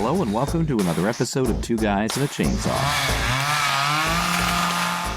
Hello and welcome to another episode of Two Guys and a Chainsaw.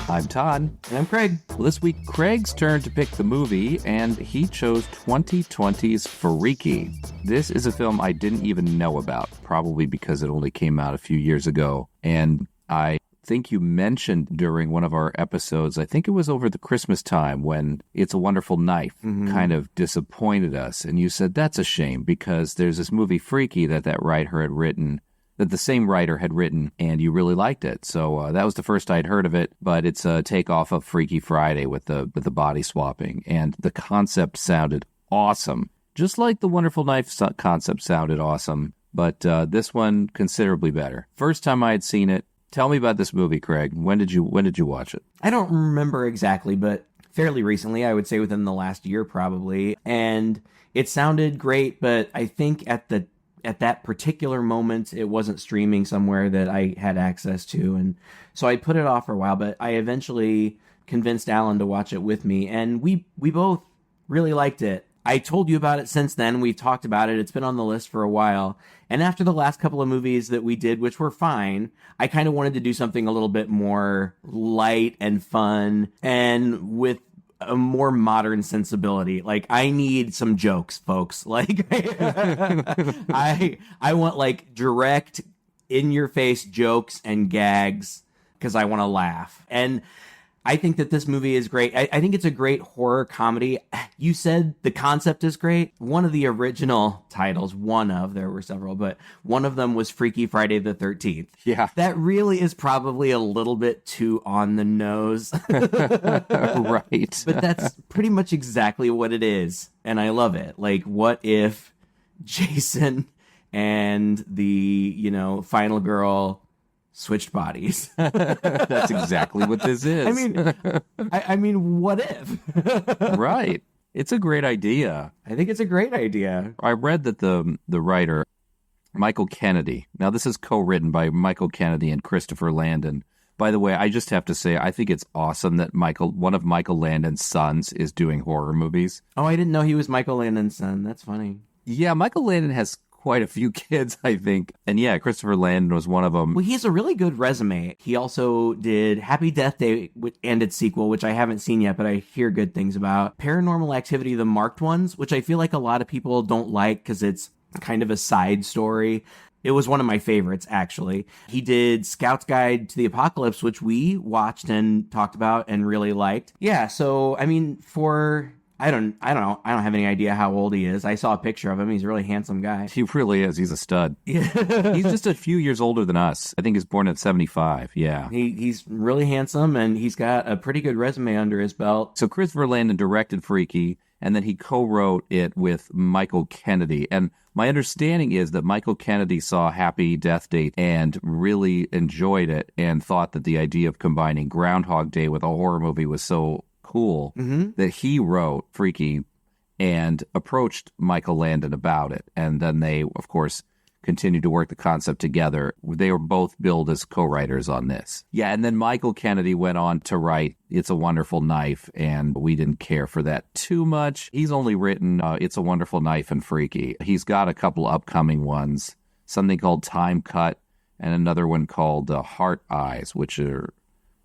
I'm Todd. And I'm Craig. Well, this week, Craig's turn to pick the movie, and he chose 2020's Freaky. This is a film I didn't even know about, probably because it only came out a few years ago. And I think you mentioned during one of our episodes, I think it was over the Christmas time, when It's a Wonderful Knife kind of disappointed us. And you said, that's a shame, because there's this movie Freaky that writer had written, that the same writer had written, and you really liked it. So that was the first I'd heard of it, but it's a takeoff of Freaky Friday with the body swapping, and the concept sounded awesome. Just like the Wonderful Knife concept sounded awesome, but this one considerably better. First time I had seen it. Tell me about this movie, Craig. When did you watch it? I don't remember exactly, but fairly recently, I would say within the last year probably. And it sounded great, but I think at that particular moment, it wasn't streaming somewhere that I had access to. And so I put it off for a while, but I eventually convinced Alan to watch it with me. And we both really liked it. I told you about it since then. We've talked about it. It's been on the list for a while. And after the last couple of movies that we did, which were fine, I kind of wanted to do something a little bit more light and fun and with a more modern sensibility. Like, I need some jokes, folks. Like, I want like direct, in-your-face jokes and gags because I want to laugh. And I think that this movie is great. I think it's a great horror comedy. You said the concept is great. One of the original titles, there were several, but one of them was Freaky Friday the 13th. Yeah. That really is probably a little bit too on the nose. Right. But that's pretty much exactly what it is. And I love it. Like, what if Jason and the, final girl switched bodies? That's exactly what this is. I mean, what if? Right. It's a great idea. I think it's a great idea. I read that the writer, Michael Kennedy, now this is co-written by Michael Kennedy and Christopher Landon. By the way, I just have to say, I think it's awesome that one of Michael Landon's sons is doing horror movies. Oh, I didn't know he was Michael Landon's son. That's funny. Yeah, Michael Landon has quite a few kids, I think. And yeah, Christopher Landon was one of them. Well, he has a really good resume. He also did Happy Death Day and its sequel, which I haven't seen yet, but I hear good things about. Paranormal Activity, the marked ones, which I feel like a lot of people don't like because it's kind of a side story. It was one of my favorites, actually. He did Scout's Guide to the Apocalypse, which we watched and talked about and really liked. Yeah, so, I mean, I don't know. I don't have any idea how old he is. I saw a picture of him. He's a really handsome guy. He really is. He's a stud. Yeah. He's just a few years older than us. I think he's born at 75. Yeah. He's really handsome, and he's got a pretty good resume under his belt. So Christopher Landon directed Freaky, and then he co-wrote it with Michael Kennedy. And my understanding is that Michael Kennedy saw Happy Death Day and really enjoyed it and thought that the idea of combining Groundhog Day with a horror movie was so cool that he wrote Freaky and approached Michael Landon about it. And then they, of course, continued to work the concept together. They were both billed as co-writers on this. Yeah, and then Michael Kennedy went on to write It's a Wonderful Knife, and we didn't care for that too much. He's only written It's a Wonderful Knife and Freaky. He's got a couple upcoming ones, something called Time Cut and another one called Heart Eyes, which are,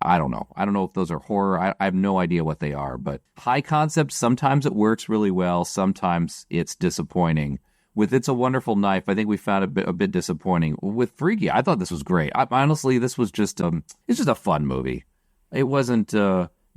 I don't know. I don't know if those are horror. I have no idea what they are, but high concept, sometimes it works really well. Sometimes it's disappointing. With It's a Wonderful Knife, I think we found it a bit disappointing. With Freaky, I thought this was great. Honestly, this was just it's just a fun movie. It wasn't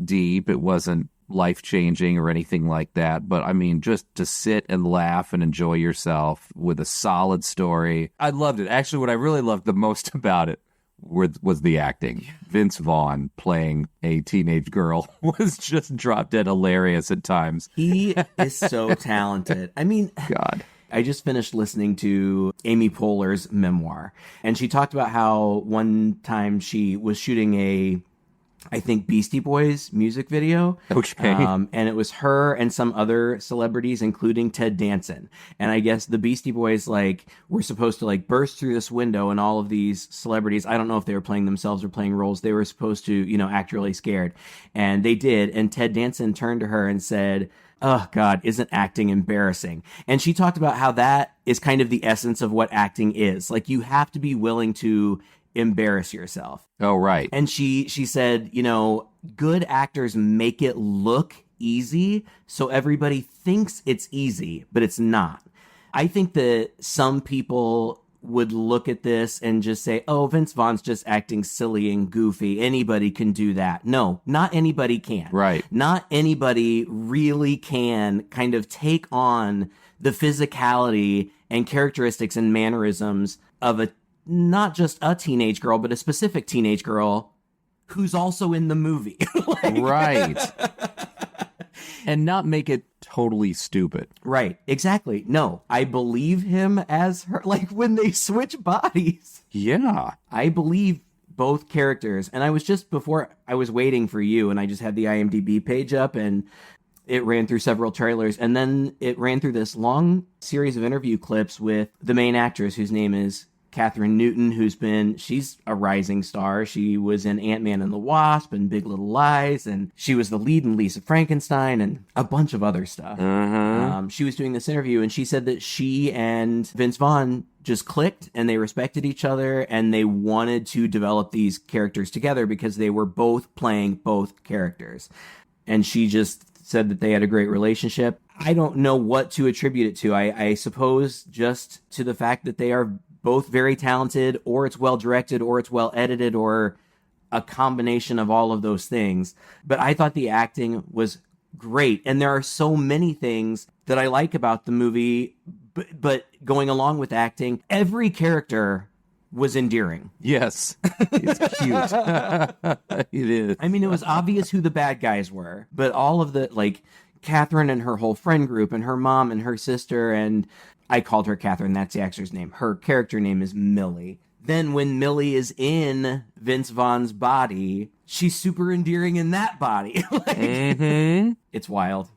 deep. It wasn't life-changing or anything like that. But I mean, just to sit and laugh and enjoy yourself with a solid story. I loved it. Actually, what I really loved the most about it was the acting. Vince Vaughn playing a teenage girl was just drop dead hilarious at times. He is so talented. I mean, God. I just finished listening to Amy Poehler's memoir, and she talked about how one time she was shooting I think Beastie Boys music video. Okay. And it was her and some other celebrities, including Ted Danson. And I guess the Beastie Boys, were supposed to, burst through this window, and all of these celebrities, I don't know if they were playing themselves or playing roles, they were supposed to, act really scared. And they did. And Ted Danson turned to her and said, oh God, isn't acting embarrassing? And she talked about how that is kind of the essence of what acting is. Like, you have to be willing to embarrass yourself. Oh, right. And she said, good actors make it look easy, so everybody thinks it's easy, but it's not. I think that some people would look at this and just say, oh, Vince Vaughn's just acting silly and goofy. Anybody can do that. No, not anybody can. Right. Not anybody really can kind of take on the physicality and characteristics and mannerisms of not just a teenage girl, but a specific teenage girl who's also in the movie. Right. And not make it totally stupid. Right. Exactly. No, I believe him as her. Like, when they switch bodies. Yeah. I believe both characters. And I was just, before I was waiting for you, and I just had the IMDb page up, and it ran through several trailers. And then it ran through this long series of interview clips with the main actress, whose name is Kathryn Newton, she's a rising star. She was in Ant-Man and the Wasp and Big Little Lies, and she was the lead in Lisa Frankenstein and a bunch of other stuff. She was doing this interview, and she said that she and Vince Vaughn just clicked, and they respected each other, and they wanted to develop these characters together because they were both playing both characters. And she just said that they had a great relationship. I don't know what to attribute it to. I suppose just to the fact that they are both very talented, or it's well directed, or it's well edited, or a combination of all of those things. But I thought the acting was great. And there are so many things that I like about the movie, but going along with acting, every character was endearing. Yes. It's cute. It is. I mean, it was obvious who the bad guys were, but all of the, like, Kathryn and her whole friend group, and her mom and her sister, and I called her Kathryn, that's the actor's name. Her character name is Millie. Then when Millie is in Vince Vaughn's body, she's super endearing in that body. It's wild.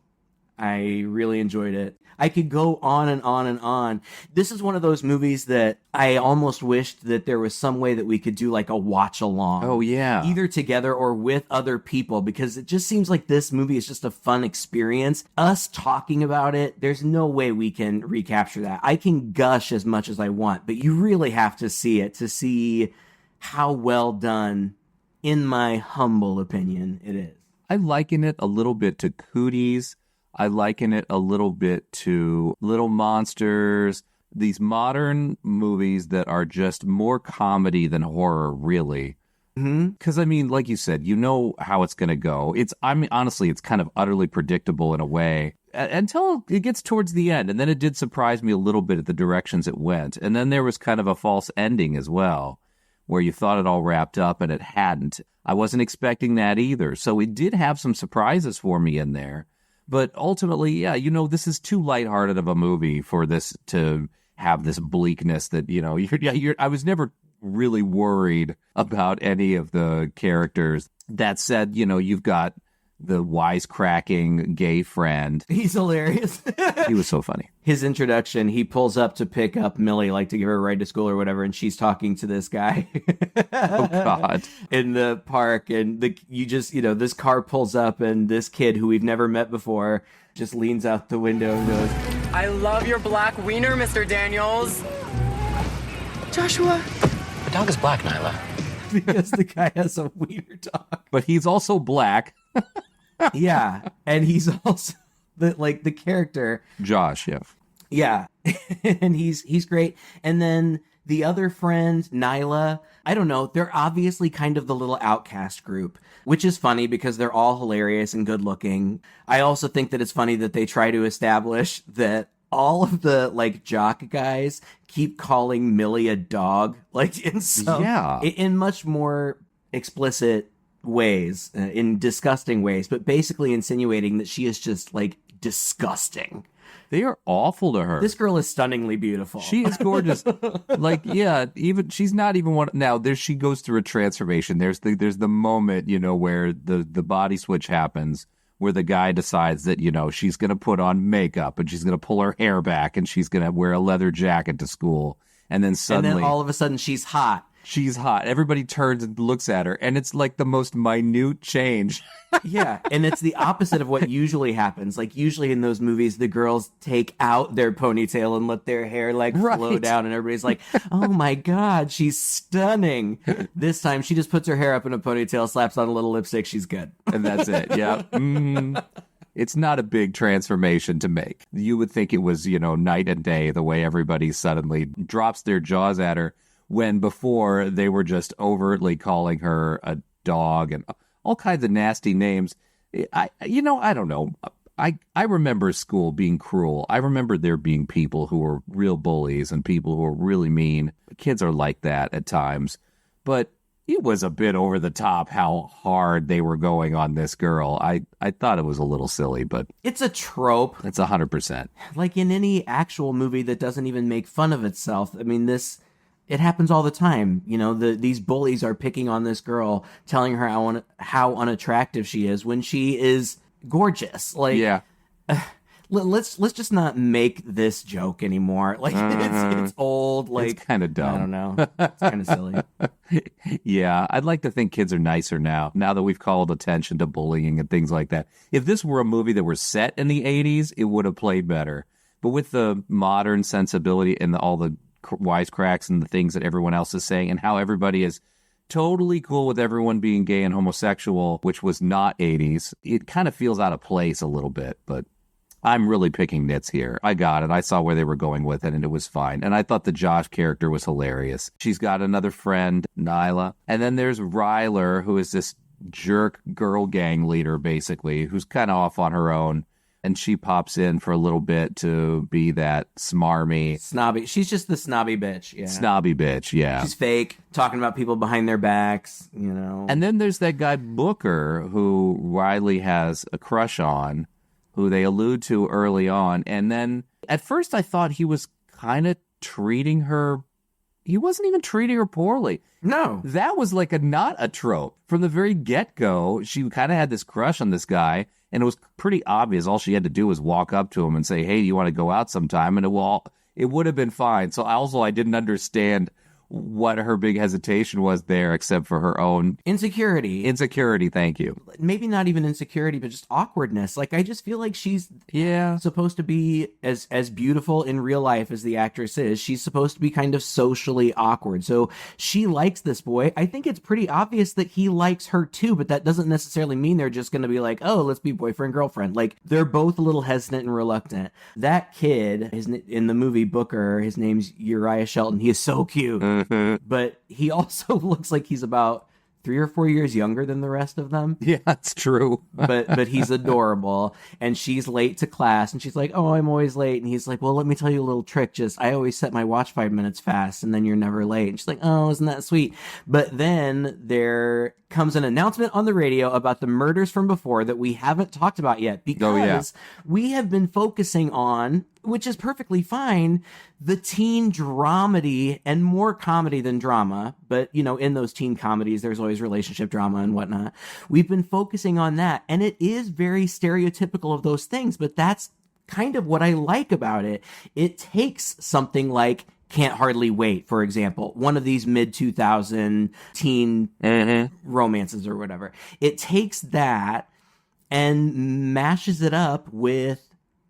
I really enjoyed it. I could go on and on and on. This is one of those movies that I almost wished that there was some way that we could do like a watch along. Oh, yeah. Either together or with other people, because it just seems like this movie is just a fun experience. Us talking about it, there's no way we can recapture that. I can gush as much as I want, but you really have to see it to see how well done, in my humble opinion, it is. I liken it a little bit to Cooties. I liken it a little bit to Little Monsters, these modern movies that are just more comedy than horror, really. Because, I mean, like you said, you know how it's going to go. Honestly, it's kind of utterly predictable in a way until it gets towards the end. And then it did surprise me a little bit at the directions it went. And then there was kind of a false ending as well, where you thought it all wrapped up and it hadn't. I wasn't expecting that either. So it did have some surprises for me in there. But ultimately, yeah, this is too lighthearted of a movie for this to have this bleakness that, I was never really worried about any of the characters. That said, you've got the wisecracking gay friend. He's hilarious. He was so funny. His introduction, he pulls up to pick up Millie, like to give her a ride to school or whatever, and she's talking to this guy. Oh, God. In the park, and this car pulls up, and this kid who we've never met before just leans out the window and goes, I love your black wiener, Mr. Daniels. Joshua. The dog is black, Nyla. Because the guy has a wiener dog. But he's also black. Yeah, and he's also the character Josh, yeah. Yeah, and he's great. And then the other friend, Nyla, I don't know, they're obviously kind of the little outcast group, which is funny because they're all hilarious and good looking. I also think that it's funny that they try to establish that all of the jock guys keep calling Millie a dog, in much more explicit ways, in disgusting ways, but basically insinuating that she is just disgusting. They are awful to her. This girl is stunningly beautiful. She is gorgeous. Even she's not even one. Now she goes through a transformation. There's the moment, where the body switch happens, where the guy decides that, she's going to put on makeup and she's going to pull her hair back and she's going to wear a leather jacket to school. And then suddenly... And then all of a sudden she's hot. she's hot. Everybody turns and looks at her, and it's like the most minute change. Yeah, and it's the opposite of what usually happens. Like, usually in those movies, the girls take out their ponytail and let their hair, like, flow down, and everybody's like, oh my God, she's stunning. This time, she just puts her hair up in a ponytail, slaps on a little lipstick, she's good. And that's it, yeah. It's not a big transformation to make. You would think it was, night and day, the way everybody suddenly drops their jaws at her, when before they were just overtly calling her a dog and all kinds of nasty names. I don't know. I remember school being cruel. I remember there being people who were real bullies and people who were really mean. Kids are like that at times. But it was a bit over the top how hard they were going on this girl. I thought it was a little silly, but it's a trope. It's 100%. Like in any actual movie that doesn't even make fun of itself. I mean, it happens all the time. These bullies are picking on this girl, telling her how unattractive she is when she is gorgeous. Like, yeah. Let's just not make this joke anymore. Like, it's old. Like, it's kind of dumb. I don't know. It's kind of silly. Yeah, I'd like to think kids are nicer now that we've called attention to bullying and things like that. If this were a movie that were set in the 80s, it would have played better. But with the modern sensibility and all the wisecracks and the things that everyone else is saying and how everybody is totally cool with everyone being gay and homosexual, which was not 80s, it kind of feels out of place a little bit, but I'm really picking nits here. I got it. I saw where they were going with it, and it was fine. And I thought the Josh character was hilarious. She's got another friend, Nyla. And then there's Ryler, who is this jerk girl gang leader, basically, who's kind of off on her own. And she pops in for a little bit to be that smarmy. Snobby. She's just the snobby bitch, yeah. Snobby bitch, yeah. She's fake, talking about people behind their backs, And then there's that guy Booker, who Riley has a crush on, who they allude to early on. And then at first I thought he was kind of treating her. He wasn't even treating her poorly. No. That was like not a trope. From the very get-go, she kind of had this crush on this guy, and it was pretty obvious. All she had to do was walk up to him and say, hey, do you want to go out sometime? And it would have been fine. So I didn't understand what her big hesitation was there, except for her own insecurity. Thank you. Maybe not even insecurity, but just awkwardness. Like, I just feel like she's supposed to be as beautiful in real life as the actress is. She's supposed to be kind of socially awkward. So she likes this boy. I think it's pretty obvious that he likes her too, but that doesn't necessarily mean they're just going to be like, oh, let's be boyfriend, girlfriend. Like, they're both a little hesitant and reluctant. That kid, in the movie Booker, his name's Uriah Shelton. He is so cute. But he also looks like he's about 3 or 4 years younger than the rest of them. Yeah, that's true. but he's adorable. And she's late to class, and she's like, oh, I'm always late. And he's like, well, let me tell you a little trick. I always set my watch 5 minutes fast, and then you're never late. And she's like, oh, isn't that sweet? But then there comes an announcement on the radio about the murders from before that we haven't talked about yet, because we have been focusing on, which is perfectly fine, the teen dramedy, and more comedy than drama. But, in those teen comedies, there's always relationship drama and whatnot. We've been focusing on that, and it is very stereotypical of those things, but that's kind of what I like about it. It takes something like Can't Hardly Wait, for example, one of these mid-2000 teen romances or whatever. It takes that and mashes it up with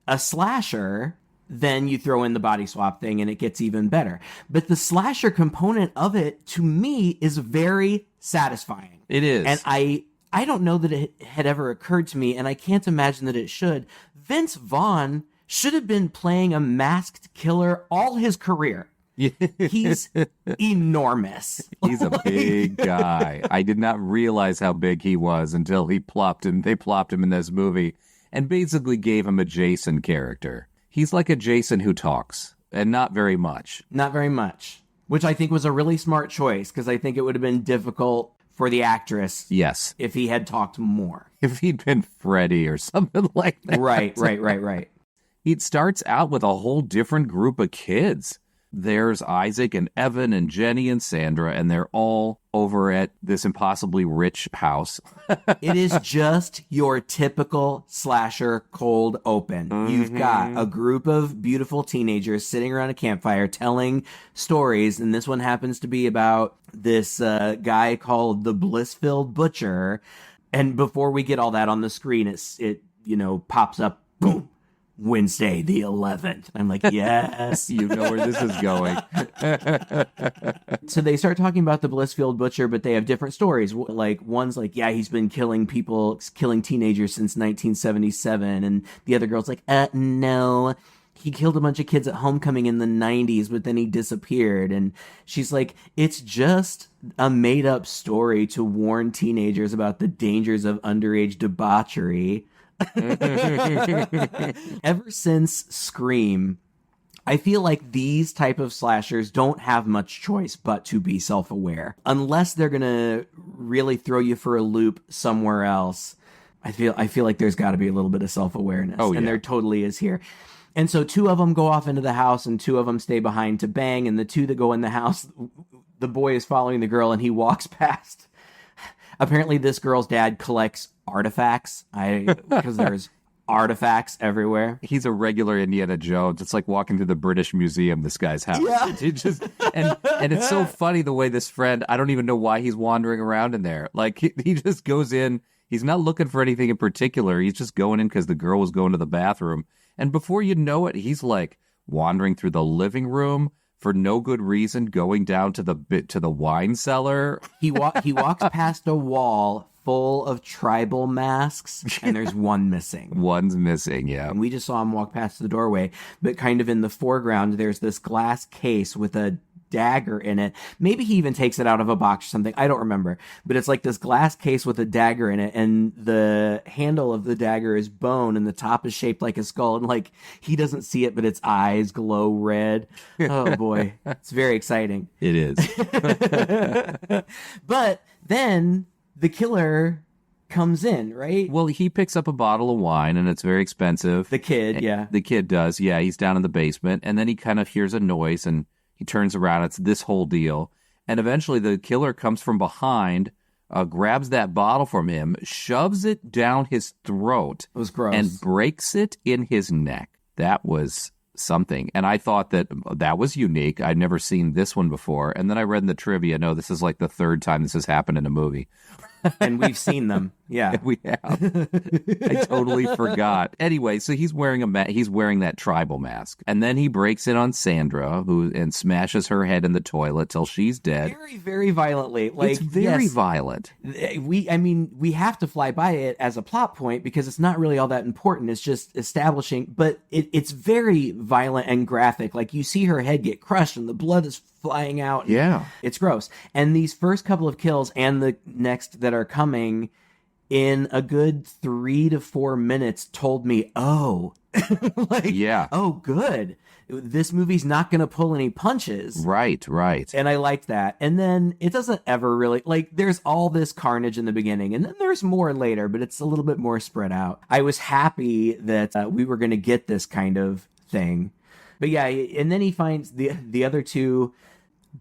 a slasher. Then you throw in the body swap thing and it gets even better. But the slasher component of it, to me, is very satisfying. It is. And I don't know that it had ever occurred to me, and I can't imagine that it should. Vince Vaughn should have been playing a masked killer all his career. He's enormous. He's a big guy. I did not realize how big he was until they plopped him in this movie and basically gave him a Jason character. He's like a Jason who talks, and not very much. Not very much, which I think was a really smart choice, because I think it would have been difficult for the actress. Yes. If he had talked more. If he'd been Freddy or something like that. Right. It starts out with a whole different group of kids. there's Isaac and Evan and Jenny and Sandra, and they're all over at this impossibly rich house. It is just your typical slasher cold open. Mm-hmm. You've got a group of beautiful teenagers sitting around a campfire telling stories, and this one happens to be about this guy called the Blissfield Butcher. And before we get all that on the screen, it pops up, boom, Wednesday the 11th. I'm like, yes. You know where this is going. So they start talking about the Blissfield Butcher, but they have different stories. Like, one's like, yeah, he's been killing teenagers since 1977. And the other girl's like, no, he killed a bunch of kids at homecoming in the 90s, but then he disappeared. And she's like, it's just a made-up story to warn teenagers about the dangers of underage debauchery. Ever since Scream, I feel like these type of slashers don't have much choice but to be self-aware. Unless they're gonna really throw you for a loop somewhere else, I feel like there's got to be a little bit of self-awareness. Oh, yeah. And there totally is here. And so 2 of them go off into the house and 2 of them stay behind to bang. And the 2 that go in the house, the boy is following the girl and he walks past. Apparently this girl's dad collects artifacts because there's artifacts everywhere. He's a regular Indiana Jones. It's like walking through the British Museum, this guy's house. Yeah. And it's so funny the way this friend, I don't even know why he's wandering around in there. Like he just goes in. He's not looking for anything in particular. He's just going in because the girl was going to the bathroom. And before you know it, he's like wandering through the living room for no good reason, going down to the wine cellar. He walks past a wall full of tribal masks, and there's one missing. One's missing, yeah. And we just saw him walk past the doorway, but kind of in the foreground, there's this glass case with a dagger in it. Maybe he even takes it out of a box or something. I don't remember. But it's like this glass case with a dagger in it, and the handle of the dagger is bone, and the top is shaped like a skull, and like he doesn't see it, but its eyes glow red. Oh boy. It's very exciting. It is. But then the killer comes in, right? Well, he picks up a bottle of wine, and it's very expensive. The kid, yeah. The kid does, yeah. He's down in the basement, and then he kind of hears a noise, and he turns around. It's this whole deal. And eventually the killer comes from behind, grabs that bottle from him, shoves it down his throat. It was gross. And breaks it in his neck. That was something. And I thought that was unique. I'd never seen this one before. And then I read in the trivia, no, this is like the 3rd time this has happened in a movie. And we've seen them. Yeah. We have. I totally forgot. Anyway, so he's wearing he's wearing that tribal mask. And then he breaks in on Sandra, and smashes her head in the toilet till she's dead. Very, very violently. Like, it's very violent. We have to fly by it as a plot point because it's not really all that important. It's just establishing, but it's very violent and graphic. Like, you see her head get crushed and the blood is flying out. Yeah. It's gross. And these first couple of kills and the next that are coming in a good 3 to 4 minutes told me, oh, like, yeah, oh, good. This movie's not going to pull any punches. Right. And I liked that. And then it doesn't ever really, like, there's all this carnage in the beginning, and then there's more later, but it's a little bit more spread out. I was happy that we were going to get this kind of thing. But yeah, and then he finds the other 2,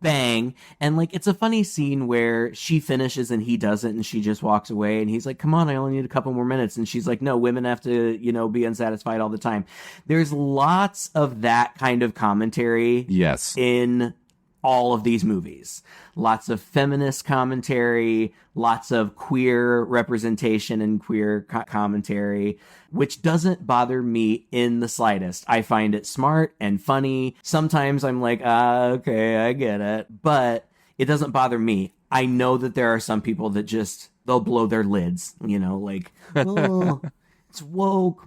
bang, and like it's a funny scene where she finishes and he doesn't, and she just walks away, and he's like, come on, I only need a couple more minutes, and she's like, no, women have to be unsatisfied all the time. There's lots of that kind of commentary, yes, in all of these movies. Lots of feminist commentary, lots of queer representation and queer commentary, which doesn't bother me in the slightest. I find it smart and funny. Sometimes I'm like, okay, I get it. But it doesn't bother me. I know that there are some people that they'll blow their lids, like, oh, it's woke.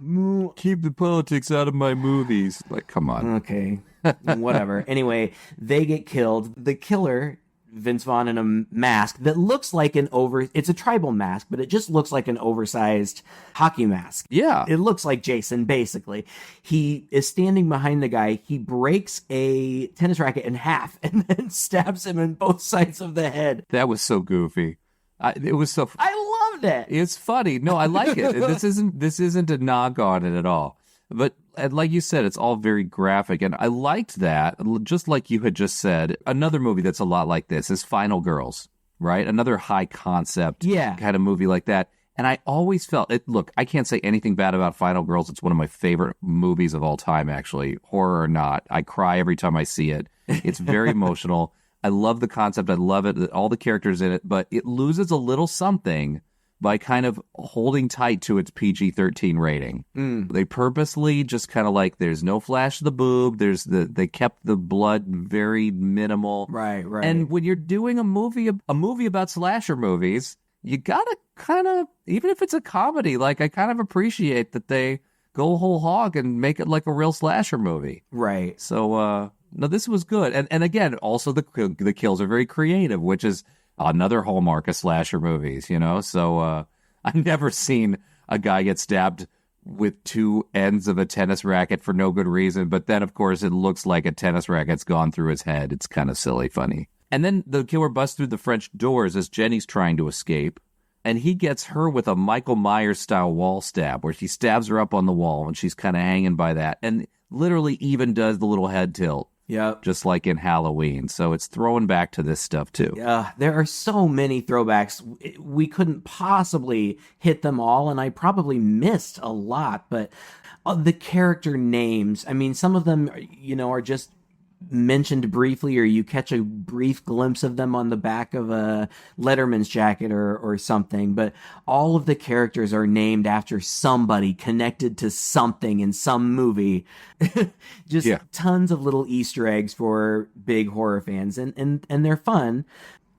Keep the politics out of my movies. Like, come on. Okay. Whatever. Anyway, they get killed. The killer, Vince Vaughn, in a mask that looks like it's a tribal mask, but it just looks like an oversized hockey mask. Yeah. It looks like Jason, basically. He is standing behind the guy. He breaks a tennis racket in half and then stabs him in both sides of the head. That was so goofy. It was so... I loved it. It's funny. No, I like it. This isn't a knock on it at all. But And like you said, it's all very graphic. And I liked that. Just like you had just said, another movie that's a lot like this is Final Girls, right? Another high concept kind of movie like that. And I always felt it. Look, I can't say anything bad about Final Girls. It's one of my favorite movies of all time, actually, horror or not. I cry every time I see it. It's very emotional. I love the concept. I love it. All the characters in it, but it loses a little something by kind of holding tight to its PG-13 rating. They purposely just kind of like, there's no flash of the boob. They kept the blood very minimal. Right. And when you're doing a movie about slasher movies, you gotta kind of, even if it's a comedy, like I kind of appreciate that they go whole hog and make it like a real slasher movie. Right. So, no, this was good. And again, also the kills are very creative, which is another hallmark of slasher movies, you know? So, I've never seen a guy get stabbed with two ends of a tennis racket for no good reason. But then, of course, it looks like a tennis racket's gone through his head. It's kind of silly, funny. And then the killer busts through the French doors as Jenny's trying to escape. And he gets her with a Michael Myers-style wall stab, where she stabs her up on the wall, and she's kind of hanging by that. And literally even does the little head tilt. Yep. Just like in Halloween. So it's throwing back to this stuff, too. Yeah, there are so many throwbacks. We couldn't possibly hit them all, and I probably missed a lot. But the character names, I mean, some of them, are just mentioned briefly, or you catch a brief glimpse of them on the back of a Letterman's jacket or something, but all of the characters are named after somebody connected to something in some movie. Just tons of little Easter eggs for big horror fans, and they're fun.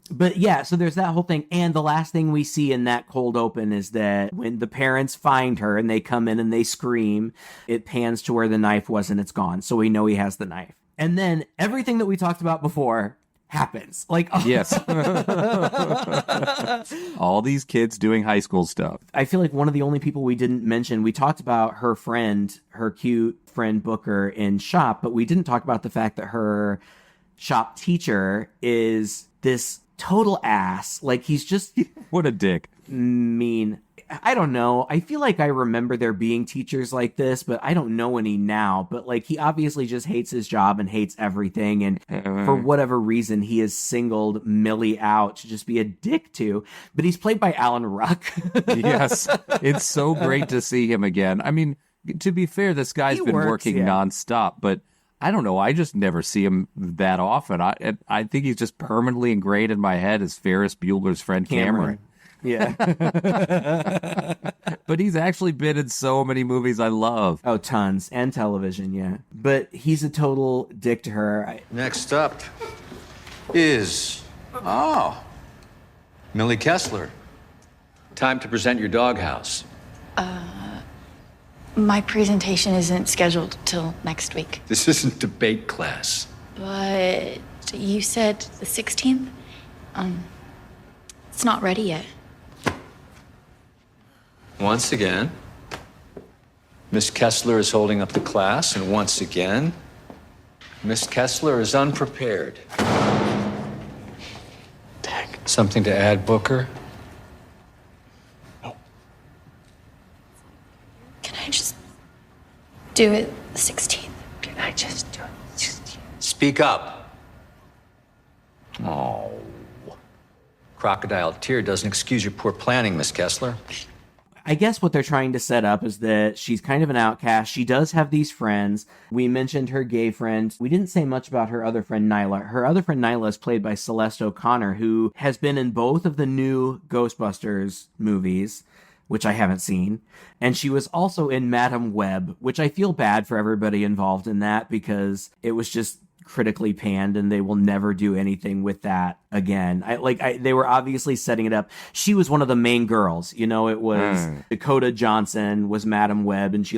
But yeah, so there's that whole thing. And the last thing we see in that cold open is that when the parents find her and they come in and they scream, it pans to where the knife was and it's gone. So we know he has the knife. And then everything that we talked about before happens. Yes. All these kids doing high school stuff. I feel like one of the only people we didn't mention, we talked about her friend, her cute friend Booker in shop, but we didn't talk about the fact that her shop teacher is this total ass. Like, he's just... What a dick. Mean. I don't know. I feel like I remember there being teachers like this, but I don't know any now. But like, he obviously just hates his job and hates everything. And for whatever reason, he has singled Millie out to just be a dick to. But he's played by Alan Ruck. Yes. It's so great to see him again. I mean, to be fair, this guy's been working nonstop, but I don't know. I just never see him that often. I think he's just permanently ingrained in my head as Ferris Bueller's friend Cameron. Yeah. But he's actually been in so many movies I love. Oh, tons. And television, yeah. But he's a total dick to her. Next up is... Millie Kessler. Time to present your doghouse. My presentation isn't scheduled till next week. This isn't debate class. But you said the 16th? It's not ready yet. Once again, Miss Kessler is holding up the class, and once again, Miss Kessler is unprepared. Dang. Something to add, Booker? Can I just do it the 16th? Can I just do it? Speak up. Oh. Crocodile tear doesn't excuse your poor planning, Miss Kessler. I guess what they're trying to set up is that she's kind of an outcast. She does have these friends. We mentioned her gay friend. We didn't say much about her other friend, Nyla. Her other friend, Nyla, is played by Celeste O'Connor, who has been in both of the new Ghostbusters movies, which I haven't seen. And she was also in Madam Web, which I feel bad for everybody involved in that because it was just critically panned and they will never do anything with that again. They were obviously setting it up. She was one of the main girls, it was Dakota Johnson was Madam Web, and she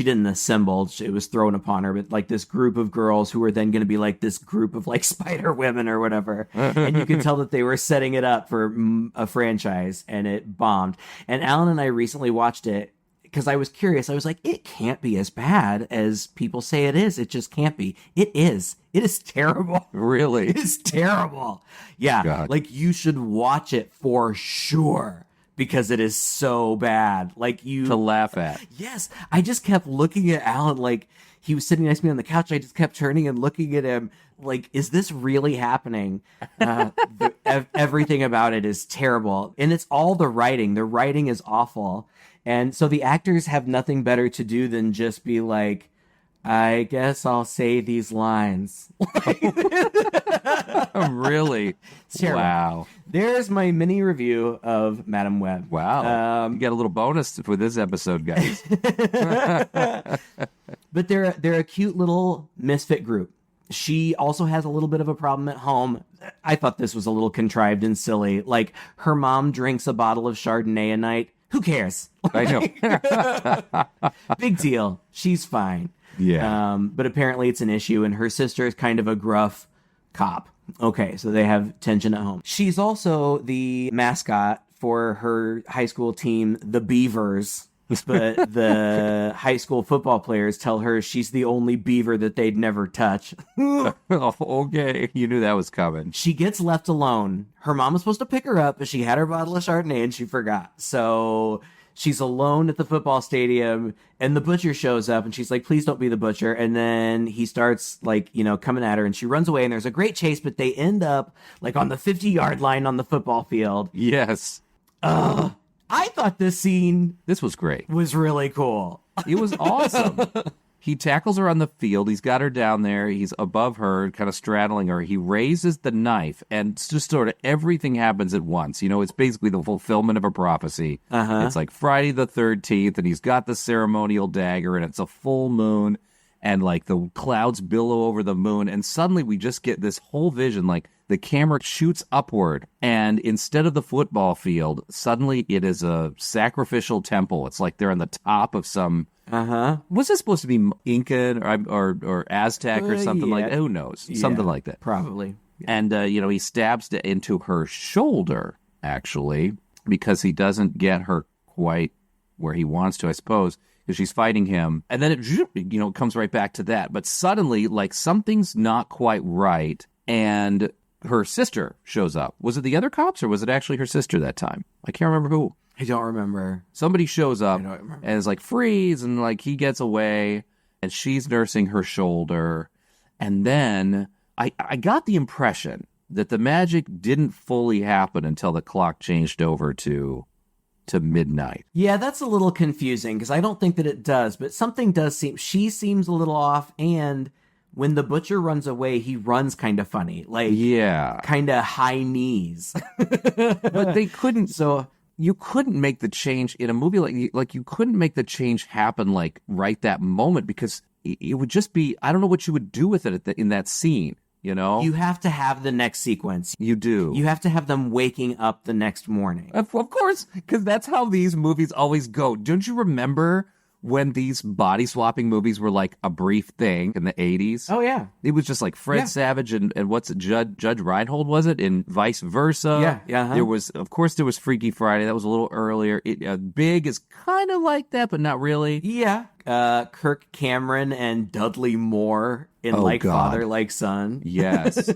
didn't assemble, it was thrown upon her, but this group of girls who were then going to be this group of Spider Women or whatever. And you could tell that they were setting it up for a franchise, and it bombed. And Alan and I recently watched it because I was curious. I was like, it can't be as bad as people say it is. It just can't be. It is. It is terrible. Really? It is terrible. Yeah. God. You should watch it for sure. because it is so bad. Like to laugh at. Yes, I just kept looking at Alan like he was sitting next to me on the couch. I just kept turning and looking at him like, is this really happening? Everything about it is terrible. And it's all the writing. The writing is awful. And so the actors have nothing better to do than just be like, I guess I'll say these lines. Really? Wow. There's my mini review of Madam Web. Wow. You got a little bonus for this episode, guys. But they're a cute little misfit group. She also has a little bit of a problem at home. I thought this was a little contrived and silly. Like, her mom drinks a bottle of Chardonnay a night. Who cares? I know. Big deal. She's fine. Yeah. But apparently it's an issue, and her sister is kind of a gruff cop. Okay, so they have tension at home. She's also the mascot for her high school team, the Beavers. But the high school football players tell her she's the only beaver that they'd never touch. Okay, you knew that was coming. She gets left alone. Her mom was supposed to pick her up, but she had her bottle of Chardonnay and she forgot. So she's alone at the football stadium, and the butcher shows up, and she's like, please don't be the butcher. And then he starts, like, you know, coming at her, and she runs away, and there's a great chase, but they end up, like, on the 50-yard line on the football field. Yes. I thought this scene This was great. was really cool. It was awesome. He tackles her on the field. He's got her down there. He's above her, kind of straddling her. He raises the knife, and just sort of everything happens at once. You know, it's basically the fulfillment of a prophecy. It's like Friday the 13th, and he's got the ceremonial dagger, and it's a full moon, and like the clouds billow over the moon, and suddenly we just get this whole vision, like the camera shoots upward, and instead of the football field, suddenly it is a sacrificial temple. It's like they're on the top of some... Was this supposed to be Incan or Aztec or something like that? Who knows? Something like that. Probably. And, he stabs into her shoulder, actually, because he doesn't get her quite where he wants to, I suppose, because she's fighting him. And then it, comes right back to that. But suddenly, like, something's not quite right, and her sister shows up. Was it the other cops, or was it actually her sister that time? I can't remember who. I don't remember. Somebody shows up I don't remember. and is like, freeze, and like he gets away, and she's nursing her shoulder. And then I got the impression that the magic didn't fully happen until the clock changed over to midnight. Yeah, that's a little confusing because I don't think that it does, but something does seem... She seems a little off, and when the butcher runs away, he runs kind of funny. Like, Yeah. kind of high knees. But they couldn't... So... You couldn't make the change in a movie like you couldn't make the change happen like right that moment, because it would just be, I don't know what you would do with it in that scene, you know? You have to have the next sequence. You do. You have to have them waking up the next morning. Of course, because that's how these movies always go. Don't you remember when these body swapping movies were like a brief thing in the 80s? Oh, yeah. It was just like Fred Savage and what's it, Judge Reinhold, was it? And vice versa. Yeah. There was Freaky Friday. That was a little earlier. Big is kind of like that, but not really. Yeah. Kirk Cameron and Dudley Moore in Like God. Father, Like Son. Yes.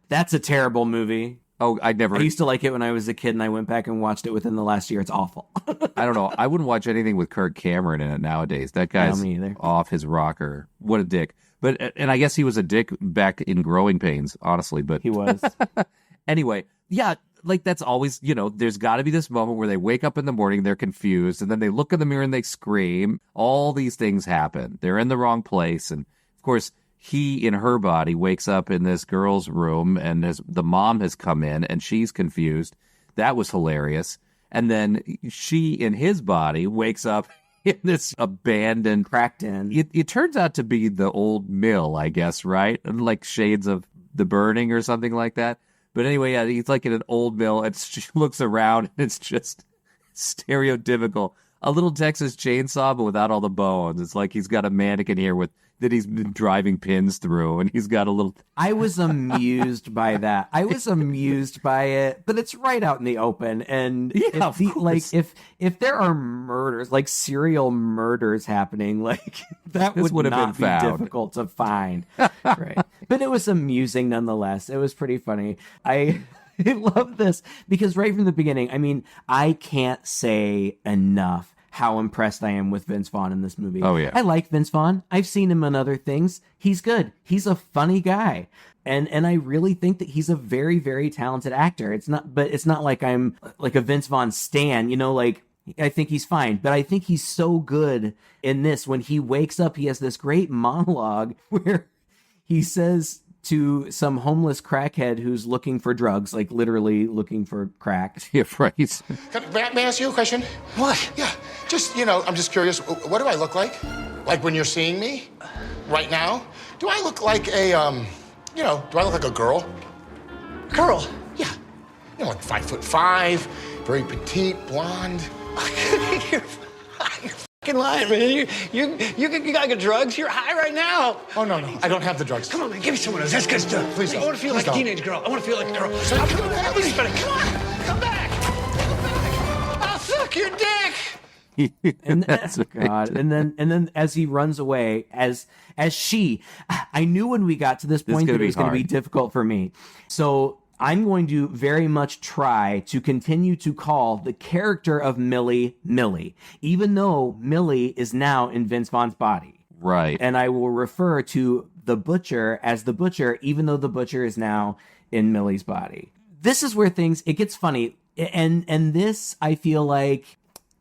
That's a terrible movie. Oh, I used to like it when I was a kid, and I went back and watched it within the last year. It's awful. I don't know. I wouldn't watch anything with Kirk Cameron in it nowadays. That guy's me either. off his rocker. What a dick. And I guess he was a dick back in Growing Pains, honestly. But He was. anyway, yeah, like that's always, there's got to be this moment where they wake up in the morning, they're confused, and then they look in the mirror and they scream. All these things happen. They're in the wrong place. And of course, he, in her body, wakes up in this girl's room, and the mom has come in, and she's confused. That was hilarious. And then she, in his body, wakes up in this abandoned... Cracked in. It turns out to be the old mill, I guess, right? Like shades of The Burning or something like that. But anyway, yeah, he's like in an old mill, and she looks around, and it's just stereotypical. A little Texas chainsaw, but without all the bones. It's like he's got a mannequin here that he's been driving pins through, and he's got a little... I was amused by that. I was amused by it, but it's right out in the open. And Yeah, if there are murders, like serial murders happening, like that This would have not been found. difficult to find. Right. But it was amusing nonetheless. It was pretty funny. I love this because right from the beginning, I mean, I can't say enough how impressed I am with Vince Vaughn in this movie. Oh, yeah. I like Vince Vaughn. I've seen him in other things. He's good. He's a funny guy. And I really think that he's a very, very talented actor. It's not like I'm like a Vince Vaughn stan, like I think he's fine, but I think he's so good in this. When he wakes up, he has this great monologue where he says to some homeless crackhead who's looking for drugs, like literally looking for crack. Yeah, right. May I ask you a question? What? Yeah, just, I'm just curious. What do I look like? Like when you're seeing me right now? Do I look like a, do I look like a girl? Girl. Yeah. Like 5'5", very petite, blonde. You're fucking lying, man. You got drugs? You're high right now. Oh, no. I don't have the drugs. Come on, man. Give me some of those. That's good stuff. Please don't. I want to feel Please like a don't. teenage girl. I want to feel like a girl. Come on. Come on. Come back. I'll suck your dick. And That's God. And then as he runs away, as I knew when we got to this point that it was going to be difficult for me. So I'm going to very much try to continue to call the character of Millie, even though Millie is now in Vince Vaughn's body. Right. And I will refer to the butcher as the butcher, even though the butcher is now in Millie's body. This is where it gets funny. And this, I feel like,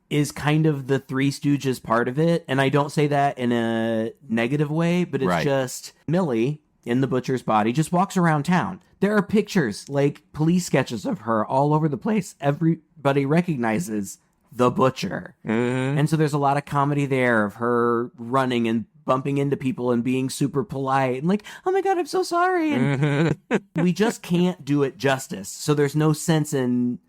is kind of the Three Stooges part of it. And I don't say that in a negative way, but it's just Millie in the butcher's body just walks around town. There are pictures, like police sketches of her all over the place. Everybody recognizes the butcher. Mm-hmm. And so there's a lot of comedy there of her running and bumping into people and being super polite and like, oh my God, I'm so sorry. And we just can't do it justice. So there's no sense in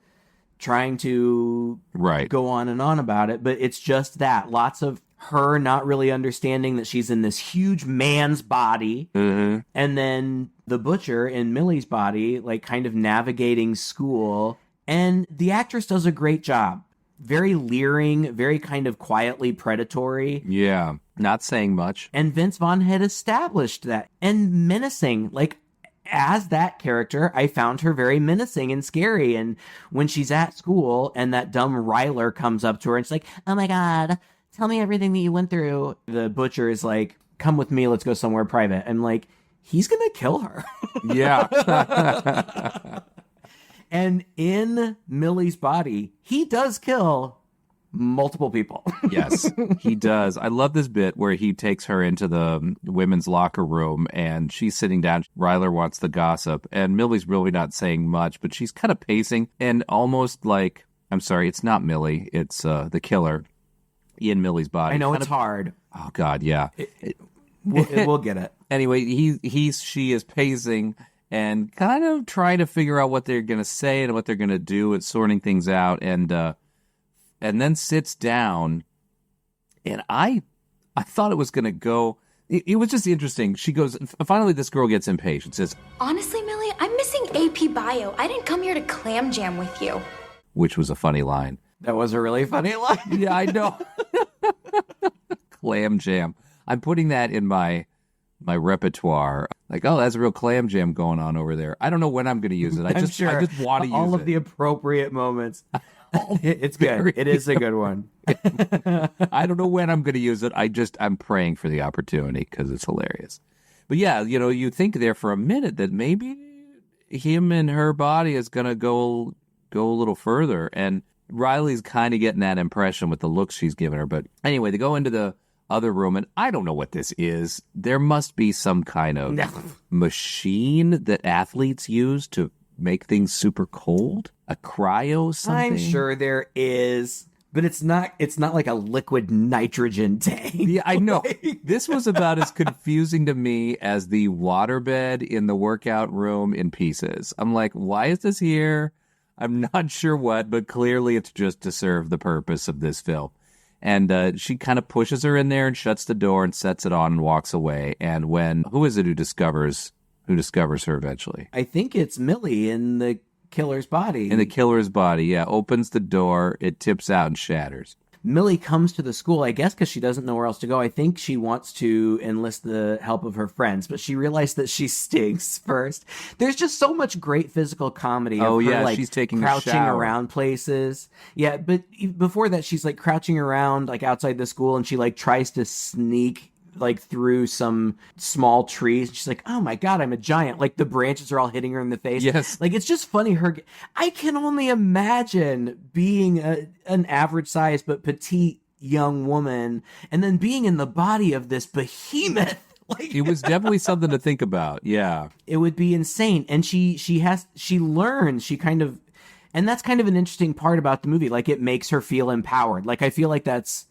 trying to go on and on about it. But it's just that. Lots of her not really understanding that she's in this huge man's body. Mm-hmm. And then the butcher in Millie's body, like kind of navigating school. And the actress does a great job. Very leering, very kind of quietly predatory. Yeah, not saying much. And Vince Vaughn had established that. And menacing, like, as that character, I found her very menacing and scary. And when she's at school and that dumb Ryler comes up to her and she's like, oh my God, tell me everything that you went through. The butcher is like, come with me, let's go somewhere private. I'm like, he's going to kill her. Yeah. And in Millie's body, he does kill multiple people. Yes, he does. I love this bit where he takes her into the women's locker room and she's sitting down. Ryler wants the gossip and Millie's really not saying much, but she's kind of pacing and almost like, I'm sorry, it's not Millie. It's the killer in Millie's body. I know kind it's hard. Oh God, yeah. We'll get it. Anyway, she is pacing and kind of trying to figure out what they're going to say and what they're going to do and sorting things out, and then sits down, and I thought it was going to go. It was just interesting. She goes, finally, this girl gets impatient. Says, Honestly, Millie, I'm missing AP Bio. I didn't come here to clam jam with you. Which was a funny line. That was a really funny line. Yeah, I know. Clam jam. I'm putting that in my repertoire. Like, oh, that's a real clam jam going on over there. I don't know when I'm going to use it. I just want to use it. All of the appropriate moments. It's good. It is a good one. I don't know when I'm going to use it. I'm praying for the opportunity because it's hilarious. But yeah, you think there for a minute that maybe him and her body is going to go a little further. And Riley's kind of getting that impression with the looks she's giving her. But anyway, they go into the other room, and I don't know what this is. There must be some kind of machine that athletes use to make things super cold. A cryo something. I'm sure there is, but it's not like a liquid nitrogen tank. Yeah, I know. This was about as confusing to me as the waterbed in the workout room in Pieces. I'm like, why is this here? I'm not sure what, but clearly it's just to serve the purpose of this film. And she kind of pushes her in there and shuts the door and sets it on and walks away. And who is it who discovers her eventually? I think it's Millie in the killer's body. In the killer's body, yeah. Opens the door, it tips out and shatters. Millie comes to the school, I guess because she doesn't know where else to go. I think she wants to enlist the help of her friends, but she realized that she stinks first. There's just so much great physical comedy of her, like, she's taking crouching a shower around places. Yeah, but before that, she's like crouching around like outside the school, and she like tries to sneak like through some small trees. She's like, oh my God, I'm a giant. Like the branches are all hitting her in the face. Yes. Like it's just funny. I can only imagine being an average size but petite young woman and then being in the body of this behemoth. Like, it was definitely something to think about. Yeah. It would be insane. And she learns, and that's kind of an interesting part about the movie. Like it makes her feel empowered. Like I feel like that's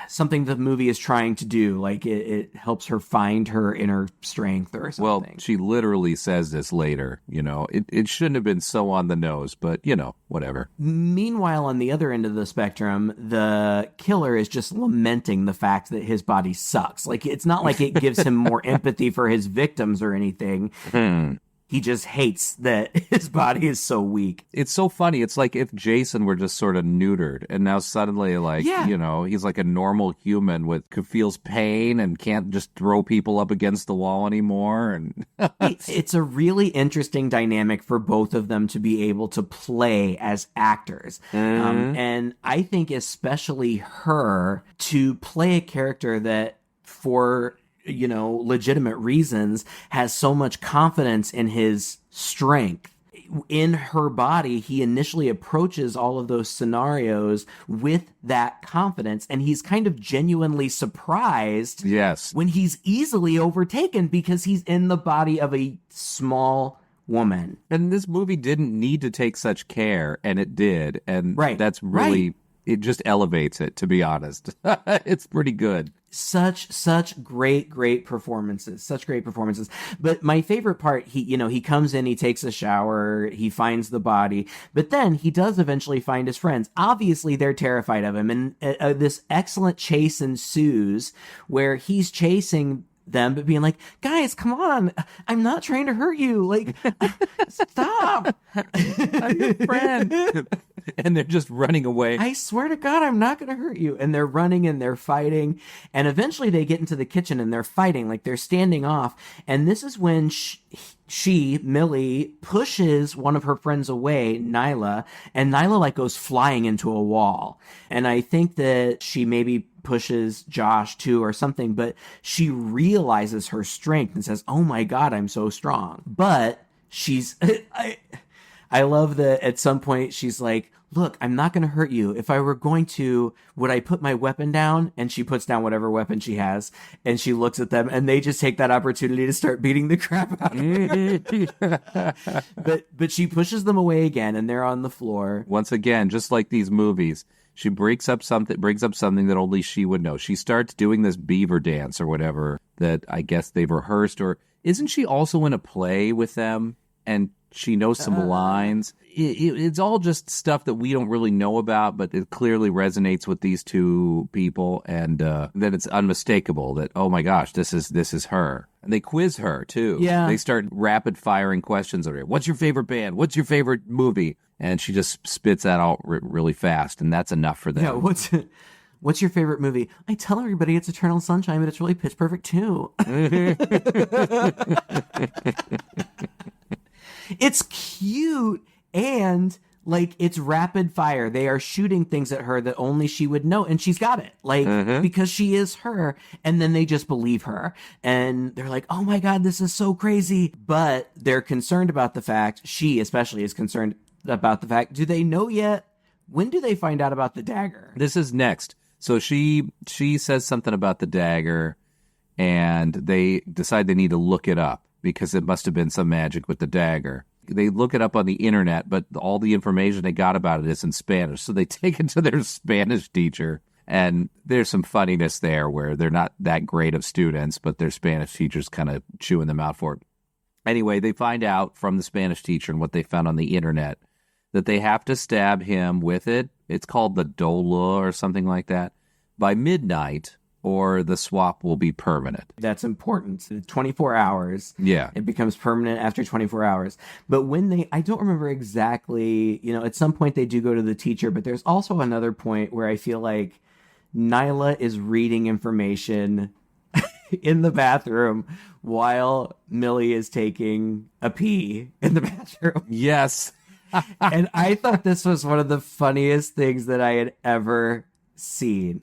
something the movie is trying to do. Like it helps her find her inner strength or something. Well, she literally says this later, it shouldn't have been so on the nose, but whatever. Meanwhile, on the other end of the spectrum, the killer is just lamenting the fact that his body sucks. Like it's not like it gives him more empathy for his victims or anything. He just hates that his body is so weak. It's so funny. It's like if Jason were just sort of neutered and now suddenly he's like a normal human who feels pain and can't just throw people up against the wall anymore. And it's a really interesting dynamic for both of them to be able to play as actors. And I think especially her to play a character that for legitimate reasons, has so much confidence in his strength. In her body, he initially approaches all of those scenarios with that confidence, and he's kind of genuinely surprised when he's easily overtaken because he's in the body of a small woman. And this movie didn't need to take such care, and it did. And that's really... It just elevates it, to be honest. It's pretty good. Such great performances. Such great performances. But my favorite part, he comes in, he takes a shower, he finds the body, but then he does eventually find his friends. Obviously, they're terrified of him, and this excellent chase ensues where he's chasing them, but being like, guys, come on, I'm not trying to hurt you. Like, stop. I'm your friend. And they're just running away. I swear to God, I'm not going to hurt you. And they're running and they're fighting. And eventually they get into the kitchen and they're fighting, like they're standing off. And this is when Millie, pushes one of her friends away, Nyla, and Nyla like goes flying into a wall. And I think that she maybe pushes Josh too or something, but she realizes her strength and says, oh my God, I'm so strong. But I love that at some point she's like, look, I'm not going to hurt you. If I were going to, would I put my weapon down? And she puts down whatever weapon she has, and she looks at them, and they just take that opportunity to start beating the crap out of her. But she pushes them away again, and they're on the floor. Once again, just like these movies, she brings up something that only she would know. She starts doing this beaver dance or whatever that I guess they've rehearsed, or isn't she also in a play with them? And she knows some lines. It's all just stuff that we don't really know about, but it clearly resonates with these two people, and then it's unmistakable that, oh my gosh, this is her. And they quiz her too. Yeah, they start rapid firing questions at her. What's your favorite band? What's your favorite movie? And she just spits that out really fast, and that's enough for them. Yeah, What's your favorite movie? I tell everybody it's Eternal Sunshine, but it's really Pitch Perfect too. It's cute, and like it's rapid fire. They are shooting things at her that only she would know, and she's got it, like because she is her. And then they just believe her, and they're like, "Oh my God, this is so crazy!" But they're concerned about the fact. She especially is concerned about the fact. Do they know yet? When do they find out about the dagger? This is next. So she says something about the dagger, and they decide they need to look it up, because it must have been some magic with the dagger. They look it up on the internet, but all the information they got about it is in Spanish. So they take it to their Spanish teacher, and there's some funniness there where they're not that great of students, but their Spanish teacher's kind of chewing them out for it. Anyway, they find out from the Spanish teacher and what they found on the internet that they have to stab him with it. It's called the dola or something like that by midnight. or the swap will be permanent. That's important. 24 hours. Yeah. It becomes permanent after 24 hours. But when I don't remember exactly, at some point they do go to the teacher, but there's also another point where I feel like Nyla is reading information in the bathroom while Millie is taking a pee in the bathroom. Yes. And I thought this was one of the funniest things that I had ever seen.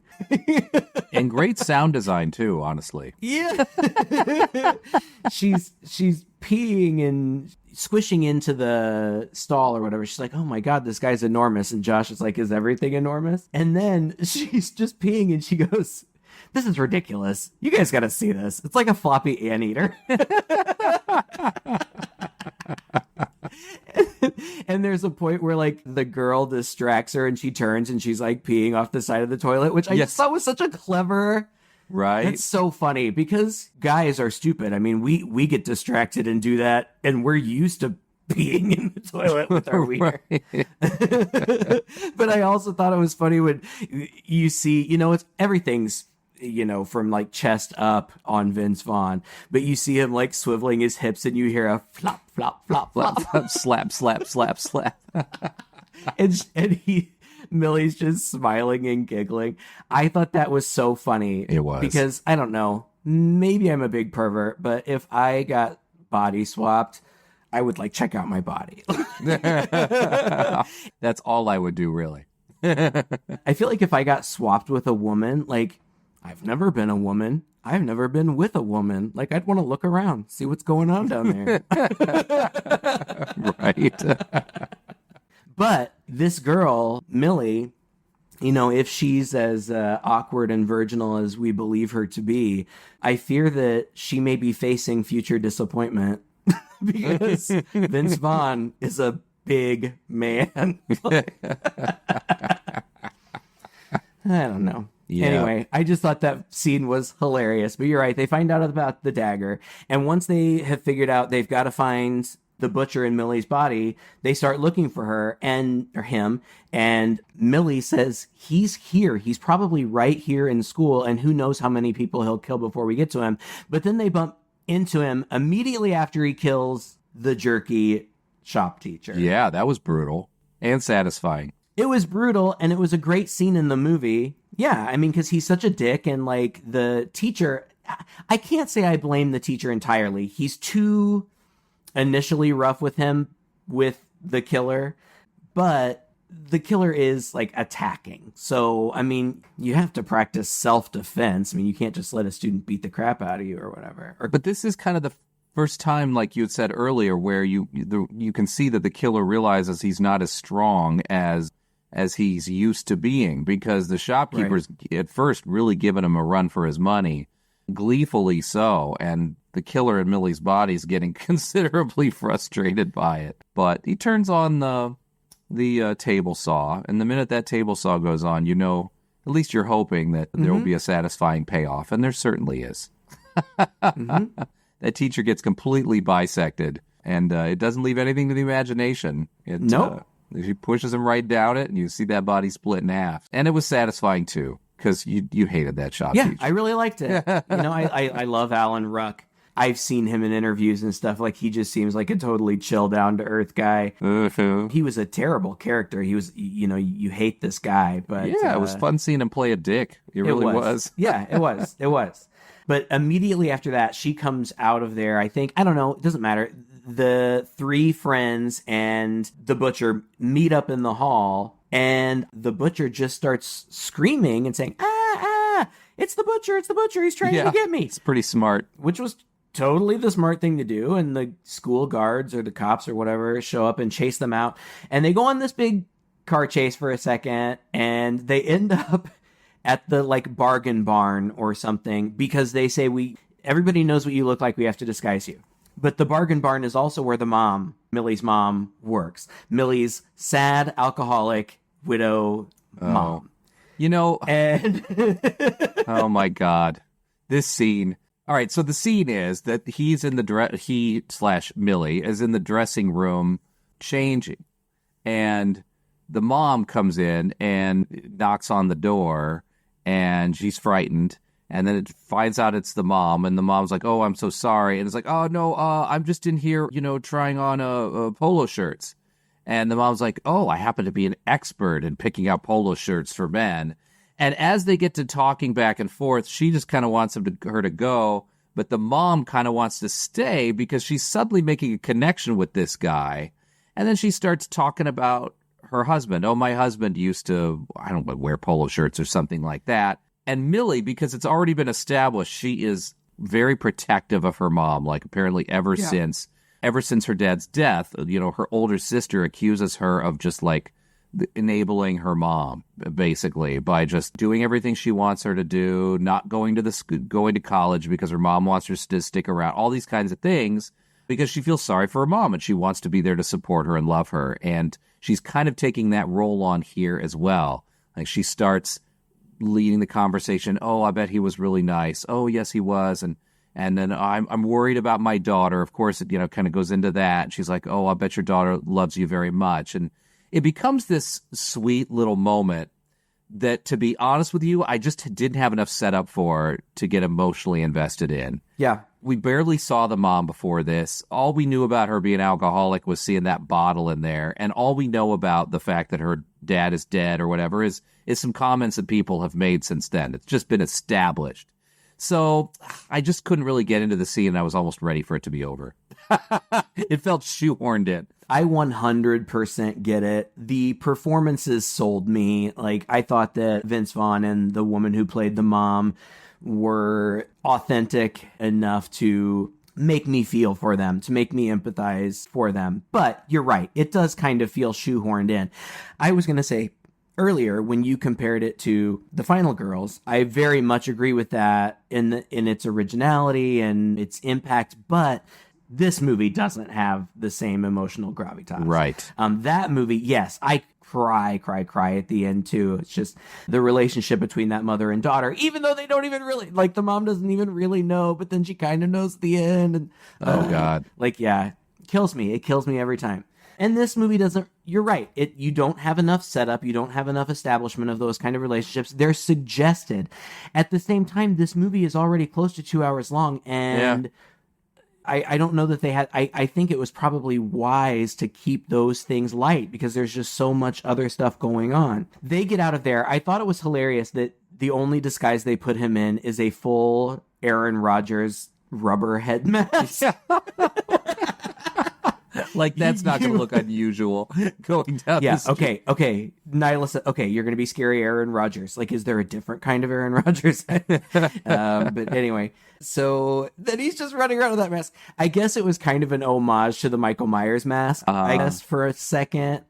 And great sound design too, honestly. Yeah. she's peeing and squishing into the stall or whatever. She's like, oh my God, this guy's enormous. And Josh is like, is everything enormous? And then she's just peeing and she goes, this is ridiculous. You guys got to see this. It's like a floppy anteater. And there's a point where like the girl distracts her and she turns and she's like peeing off the side of the toilet, which I just thought was such a clever. Right. It's so funny because guys are stupid. I mean, we get distracted and do that, and we're used to peeing in the toilet with our wiener. But I also thought it was funny when you see, it's everything's, from like chest up on Vince Vaughn, but you see him like swiveling his hips and you hear a flop, flop, flop, flop, flop, slap, slap, slap, slap. and Millie's just smiling and giggling. I thought that was so funny. It was. Because I don't know, maybe I'm a big pervert, but if I got body swapped, I would like check out my body. That's all I would do, really. I feel like if I got swapped with a woman, like I've never been a woman. I've never been with a woman. Like I'd want to look around, see what's going on down there. Right. But this girl, Millie, if she's as awkward and virginal as we believe her to be, I fear that she may be facing future disappointment because Vince Vaughn is a big man. I don't know. Yeah. Anyway, I just thought that scene was hilarious. But you're right. They find out about the dagger. And once they have figured out they've got to find the butcher in Millie's body, they start looking for her or him. And Millie says, he's here. He's probably right here in school. And who knows how many people he'll kill before we get to him. But then they bump into him immediately after he kills the jerky shop teacher. Yeah, that was brutal and satisfying. It was brutal, and it was a great scene in the movie. Yeah, I mean, because he's such a dick, and like the teacher, I can't say I blame the teacher entirely. He's too initially rough with him, with the killer, but the killer is like attacking. So, I mean, you have to practice self-defense. I mean, you can't just let a student beat the crap out of you or whatever. But this is kind of the first time, like you had said earlier, where you can see that the killer realizes he's not as strong as he's used to being, because the shopkeeper's at first really giving him a run for his money, gleefully so, and the killer in Millie's body is getting considerably frustrated by it. But he turns on the table saw, and the minute that table saw goes on, at least you're hoping that there will be a satisfying payoff, and there certainly is. That teacher gets completely bisected, and it doesn't leave anything to the imagination. Nope. She pushes him right down it, and you see that body split in half. And it was satisfying, too, because you hated that shop teacher. I really liked it. I love Alan Ruck. I've seen him in interviews and stuff. Like, he just seems like a totally chill, down-to-earth guy. He was a terrible character. He was, you hate this guy. But yeah, it was fun seeing him play a dick. It really was. Yeah, it was. It was. But immediately after that, she comes out of there. I don't know. It doesn't matter. The three friends and the butcher meet up in the hall, and the butcher just starts screaming and saying, it's the butcher, he's trying to get me. It's pretty smart. Which was totally the smart thing to do, and the school guards or the cops or whatever show up and chase them out, and they go on this big car chase for a second, and they end up at the like bargain barn or something, because they say everybody knows what you look like, we have to disguise you. But the bargain barn is also where Millie's mom, works. Millie's sad, alcoholic, widow mom. And oh my God, this scene. All right, so the scene is that he's in the Millie is in the dressing room changing, and the mom comes in and knocks on the door, and she's frightened, And then it finds out it's the mom, and the mom's like, "Oh, I'm so sorry." And it's like, "Oh, no, I'm just in here, trying on polo shirts." And the mom's like, "Oh, I happen to be an expert in picking out polo shirts for men." And as they get to talking back and forth, she just kind of wants her to go, but the mom kind of wants to stay because she's suddenly making a connection with this guy. And then she starts talking about her husband. "Oh, my husband used to, I don't know, wear polo shirts or something like that." And Millie, because it's already been established, she is very protective of her mom, like apparently ever since her dad's death. Her older sister accuses her of just like enabling her mom, basically, by just doing everything she wants her to do, not going to college because her mom wants her to stick around, all these kinds of things, because she feels sorry for her mom and she wants to be there to support her and love her. And she's kind of taking that role on here as well. Like she starts leading the conversation. "Oh, I bet he was really nice. Oh, yes, he was." And then I'm worried about my daughter. Of course, it kind of goes into that. And she's like, "Oh, I bet your daughter loves you very much." And it becomes this sweet little moment that, to be honest with you, I just didn't have enough setup for to get emotionally invested in. Yeah. We barely saw the mom before this. All we knew about her being alcoholic was seeing that bottle in there. And all we know about the fact that her dad is dead or whatever is some comments that people have made since then. It's just been established. So I just couldn't really get into the scene, and I was almost ready for it to be over. It felt shoehorned in. I 100% get it. The performances sold me. Like, I thought that Vince Vaughn and the woman who played the mom were authentic enough to make me feel for them, to make me empathize for them. But you're right. It does kind of feel shoehorned in. I was going to say earlier, when you compared it to The Final Girls, I very much agree with that in its originality and its impact, but this movie doesn't have the same emotional gravitas. Right. That movie, yes, I cry at the end too. It's just the relationship between that mother and daughter, even though they don't even really, like, the mom doesn't even really know, but then she kind of knows at the end. And, oh God. Like, yeah, it kills me every time. And this movie doesn't, you're right. You don't have enough setup. You don't have enough establishment of those kind of relationships. They're suggested. At the same time, this movie is already close to 2 hours long. And I don't know that they had, I think it was probably wise to keep those things light because there's just so much other stuff going on. They get out of there. I thought it was hilarious that the only disguise they put him in is a full Aaron Rodgers rubber head mask. Like, that's not going to look unusual going down the street. Okay. Nyla said, okay, you're going to be scary Aaron Rodgers. Like, is there a different kind of Aaron Rodgers? But anyway, so then he's just running around with that mask. I guess it was kind of an homage to the Michael Myers mask, I guess, for a second.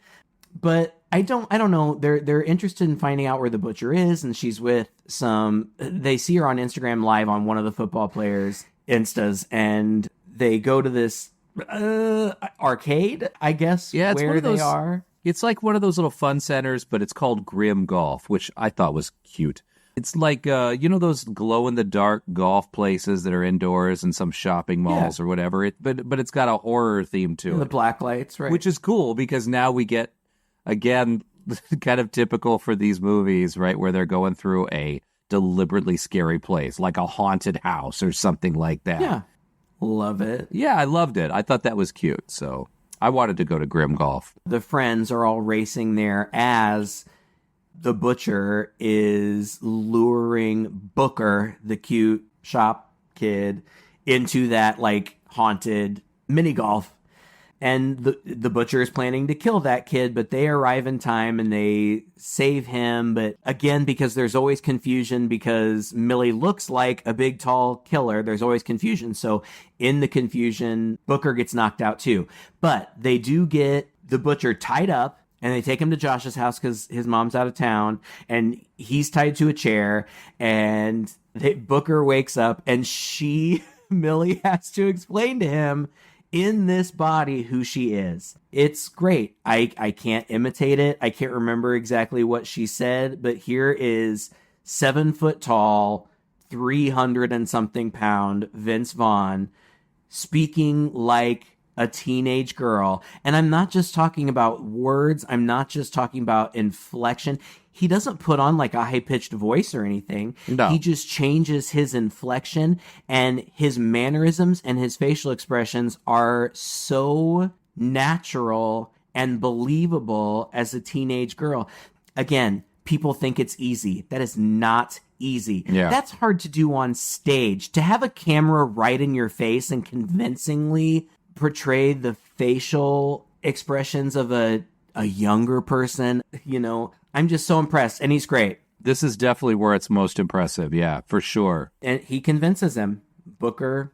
But I don't know. They're interested in finding out where the butcher is, and she's with they see her on Instagram Live on one of the football players' Instas, and they go to this arcade, I guess, yeah, it's where one of those, they are. It's like one of those little fun centers, but it's called Grim Golf, which I thought was cute. It's like, those glow-in-the-dark golf places that are indoors in some shopping malls or whatever. But it's got a horror theme to it. The black lights, right? Which is cool because now we get, again, kind of typical for these movies, right, where they're going through a deliberately scary place, like a haunted house or something like that. Yeah. Love it. Yeah, I loved it. I thought that was cute, so I wanted to go to Grim Golf. The friends are all racing there as the butcher is luring Booker, the cute shop kid, into that, like, haunted mini golf. And the butcher is planning to kill that kid, but they arrive in time and they save him. But again, because there's always confusion, because Millie looks like a big, tall killer, there's always confusion. So in the confusion, Booker gets knocked out too. But they do get the butcher tied up, and they take him to Josh's house because his mom's out of town, and he's tied to a chair, and Booker wakes up, and Millie has to explain to him in this body who she is. It's great. I can't imitate it. I can't remember exactly what she said, but here is 7 foot tall, 300 and something pound Vince Vaughn speaking like a teenage girl. And I'm not just talking about words. I'm not just talking about inflection. he doesn't put on like a high-pitched voice or anything. No. He just changes his inflection, and his mannerisms and his facial expressions are so natural and believable as a teenage girl. Again, people think it's easy. That is not easy. Yeah. That's hard to do on stage. To have a camera right in your face and convincingly portray the facial expressions of a younger person, I'm just so impressed. And he's great. This is definitely where it's most impressive. Yeah, for sure. And he convinces him. Booker...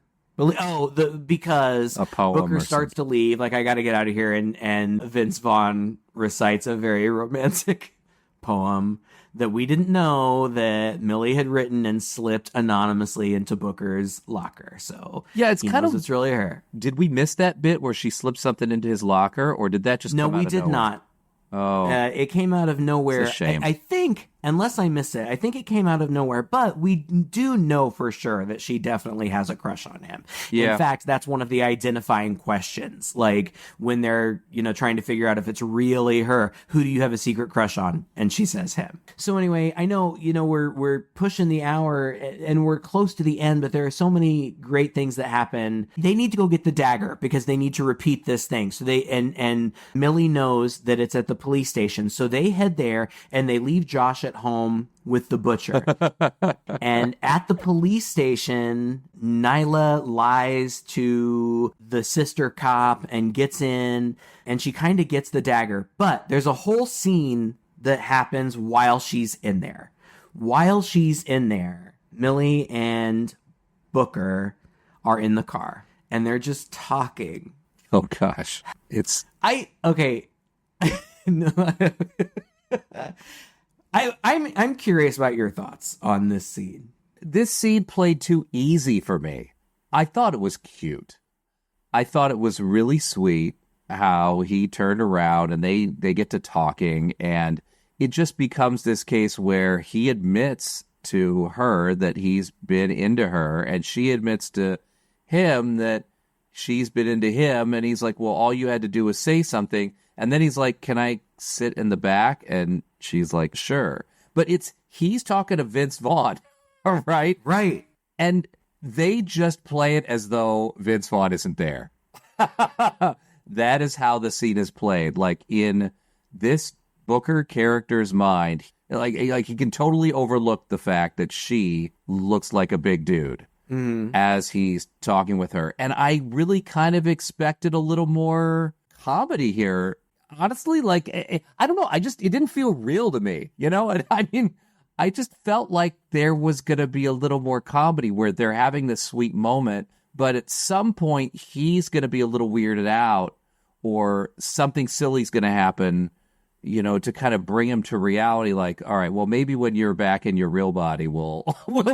because A poem Booker or starts to leave, like, I got to get out of here, and Vince Vaughn recites a very romantic poem that we didn't know that Millie had written and slipped anonymously into Booker's locker. So yeah, it's kind of, it's really her. Did we miss that bit where she slipped something into his locker, or did that just No, come out we of did nowhere? not. Oh, It came out of nowhere. It's a shame. I think, unless I missed it, I think it came out of nowhere, but we do know for sure that she definitely has a crush on him. Yeah. In fact, that's one of the identifying questions. Like, when they're, trying to figure out if it's really her, who do you have a secret crush on? And she says him. So anyway, I know, we're pushing the hour and we're close to the end, but there are so many great things that happen. They need to go get the dagger because they need to repeat this thing. So and Millie knows that it's at the police station. So they head there and they leave Josh at home with the butcher. And at the police station, Nyla lies to the sister cop and gets in, and she kind of gets the dagger. But there's a whole scene that happens while she's in there. While she's in there, Millie and Booker are in the car and they're just talking. oh gosh, it's Okay. No. I'm curious about your thoughts on this scene. this scene played too easy for me. I thought it was cute. I thought it was really sweet how he turned around and they get to talking, and it just becomes this case where he admits to her that he's been into her, and she admits to him that she's been into him, and he's like, well, all you had to do was say something. And then he's like, can I sit in the back? And she's like, sure. But he's talking to Vince Vaughn, all right? Right. And they just play it as though Vince Vaughn isn't there. That is how the scene is played. Like, in this Booker character's mind, like he can totally overlook the fact that she looks like a big dude as he's talking with her. And I really kind of expected a little more comedy here. Honestly, like, I don't know. It didn't feel real to me, you know? And I mean, I just felt like there was going to be a little more comedy where they're having this sweet moment, but at some point he's going to be a little weirded out, or something silly's going to happen, you know, to kind of bring him to reality. Like, all right, well, maybe when you're back in your real body, we'll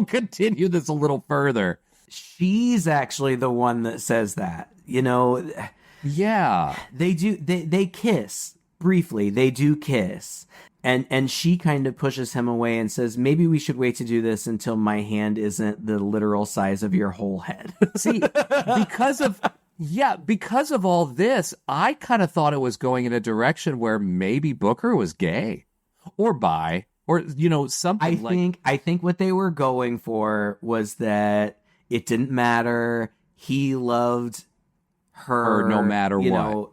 continue this a little further. She's actually the one that says that, you know. Yeah. They kiss briefly. They do kiss. And she kind of pushes him away and says, maybe we should wait to do this until my hand isn't the literal size of your whole head. See, because of all this, I kind of thought it was going in a direction where maybe Booker was gay or bi, or, you know, something I think what they were going for was that it didn't matter. He loved her no matter you what.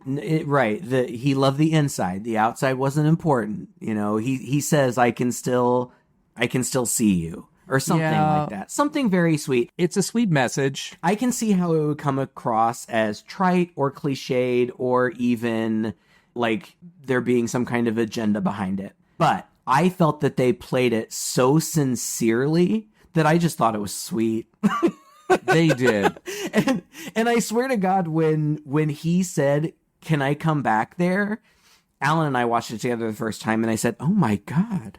Know, right. He loved the inside. The outside wasn't important. You know, he says, I can still see you, or something like that. Something very sweet. It's a sweet message. I can see how it would come across as trite or cliched, or even like there being some kind of agenda behind it. But I felt that they played it so sincerely that I just thought it was sweet. They did. And I swear to God, when he said, can I come back there? Alan and I watched it together the first time, and I said, oh my God.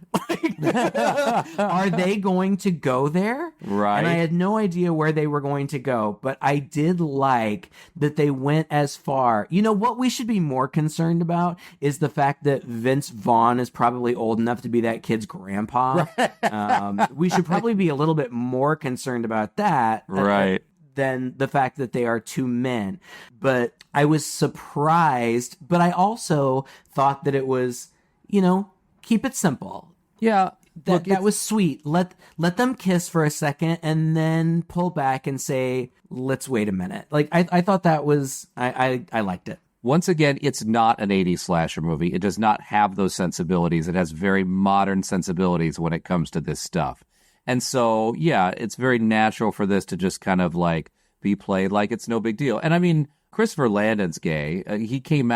Are they going to go there? Right. And I had no idea where they were going to go, but I did like that they went as far. You know, what we should be more concerned about is the fact that Vince Vaughn is probably old enough to be that kid's grandpa. We should probably be a little bit more concerned about that. Right. Than the fact that they are two men. But I was surprised, but I also thought that it was, you know, keep it simple. Yeah. That was sweet. Let them kiss for a second and then pull back and say, let's wait a minute. Like, I thought that was, I liked it. Once again, it's not an 80s slasher movie. It does not have those sensibilities. It has very modern sensibilities when it comes to this stuff. And so, yeah, it's very natural for this to just kind of like be played like it's no big deal. And I mean, Christopher Landon's gay. When he came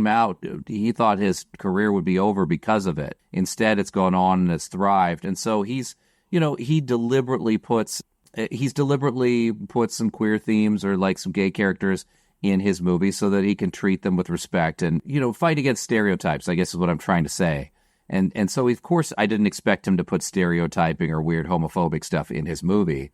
out, he thought his career would be over because of it. Instead, it's gone on and it's thrived. And so he deliberately puts some queer themes or like some gay characters in his movies so that he can treat them with respect and, fight against stereotypes, I guess is what I'm trying to say. And so, of course, I didn't expect him to put stereotyping or weird homophobic stuff in his movie.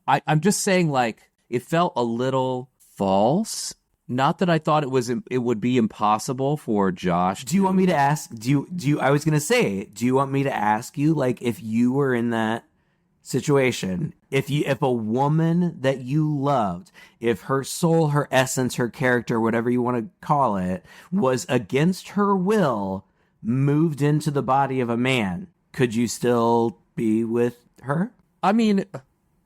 I'm just saying, like, it felt a little false. Not that I thought it would be impossible for Josh. Do you want me to ask? I was going to say, do you want me to ask you, like, if you were in that situation, if a woman that you loved, if her soul, her essence, her character, whatever you want to call it, was against her will, moved into the body of a man, could you still be with her? I mean,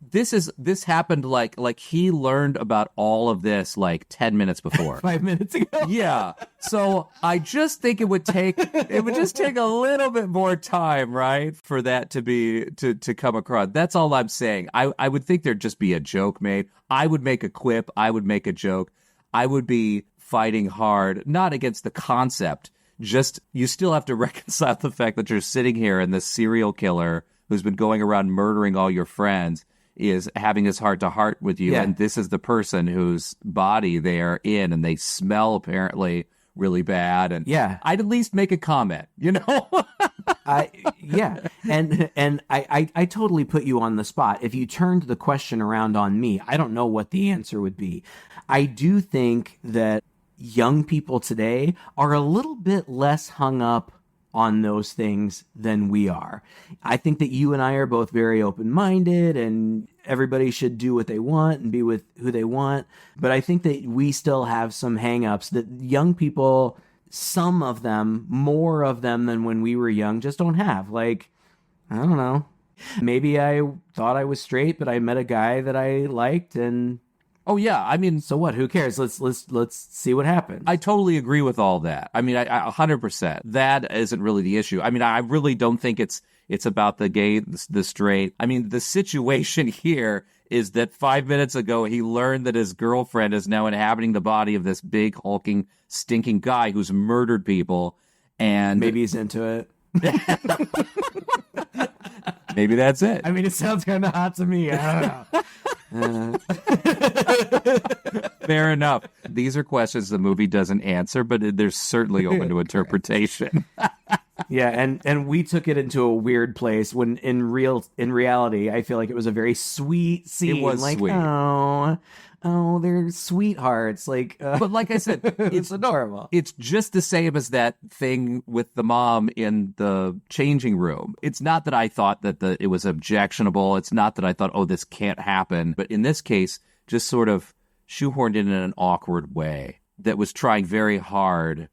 this happened like he learned about all of this like 10 minutes before. 5 minutes ago. Yeah. So I just think it would just take a little bit more time, right? For that to come across. That's all I'm saying. I would think there'd just be a joke made. I would make a quip. I would make a joke. I would be fighting hard, not against the concept. Just, you still have to reconcile the fact that you're sitting here and this serial killer who's been going around murdering all your friends is having his heart-to-heart with you, and this is the person whose body they are in, and they smell apparently really bad, and I'd at least make a comment, And I totally put you on the spot. If you turned the question around on me, I don't know what the answer would be. I do think that young people today are a little bit less hung up on those things than we are. I think that you and I are both very open-minded and everybody should do what they want and be with who they want. But I think that we still have some hang-ups that young people, some of them, more of them than when we were young, just don't have. Like, I don't know. Maybe I thought I was straight, but I met a guy that I liked and... Oh yeah, I mean, so what? Who cares? Let's see what happens. I totally agree with all that. I mean, I 100%. That isn't really the issue. I mean, I really don't think it's about the gay, the straight. I mean, the situation here is that 5 minutes ago he learned that his girlfriend is now inhabiting the body of this big hulking stinking guy who's murdered people, and maybe he's into it. Maybe that's it. I mean, it sounds kind of hot to me. I don't know. Fair enough. These are questions the movie doesn't answer, but they're certainly open to interpretation. Yeah, and we took it into a weird place when in reality, I feel like it was a very sweet scene. It was like, sweet. Oh, they're sweethearts. Like, but like I said, it's adorable. It's just the same as that thing with the mom in the changing room. It's not that I thought that it was objectionable. It's not that I thought, oh, this can't happen. But in this case, just sort of shoehorned in an awkward way that was trying very hard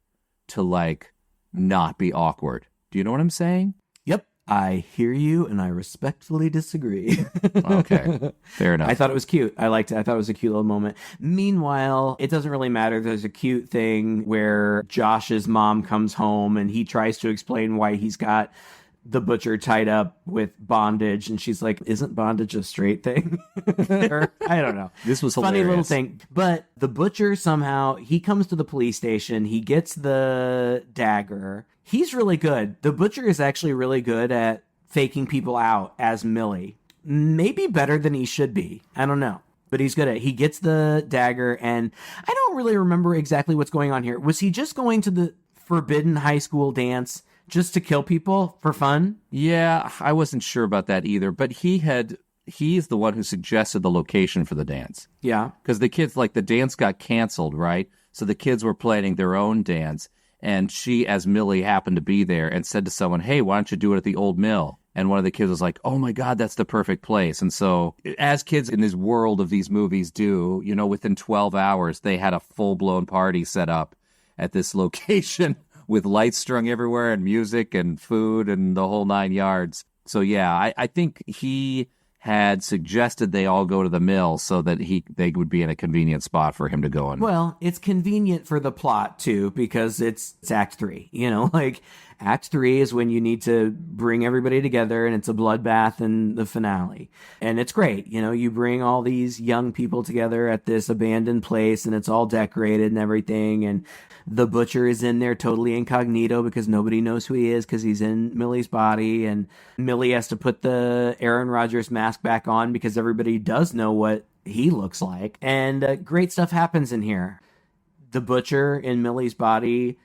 to like not be awkward. Do you know what I'm saying? Yep. I hear you, and I respectfully disagree. Okay, fair enough. I thought it was cute. I liked it. I thought it was a cute little moment. Meanwhile, it doesn't really matter. There's a cute thing where Josh's mom comes home, and he tries to explain why he's got the butcher tied up with bondage, and she's like, isn't bondage a straight thing? Or, I don't know. This was funny hilarious. Little thing. But the butcher somehow, he comes to the police station, he gets the dagger. He's really good. The butcher is actually really good at faking people out as Millie. Maybe better than he should be. I don't know. But he's good at it. He gets the dagger, and I don't really remember exactly what's going on here. Was he just going to the forbidden high school dance just to kill people for fun? Yeah, I wasn't sure about that either. But he's the one who suggested the location for the dance. Yeah. Because the kids, like, the dance got canceled, right? So the kids were planning their own dance. And she, as Millie, happened to be there and said to someone, hey, why don't you do it at the old mill? And one of the kids was like, oh, my God, that's the perfect place. And so as kids in this world of these movies do, within 12 hours, they had a full-blown party set up at this location with lights strung everywhere and music and food and the whole 9 yards. So yeah, I think he had suggested they all go to the mill so that they would be in a convenient spot for him to go in. Well, it's convenient for the plot too, because it's Act 3. Like Act 3 is when you need to bring everybody together, and it's a bloodbath in the finale. And it's great. You bring all these young people together at this abandoned place, and it's all decorated and everything. And the butcher is in there totally incognito because nobody knows who he is because he's in Millie's body. And Millie has to put the Aaron Rodgers mask back on because everybody does know what he looks like. And great stuff happens in here. The butcher in Millie's body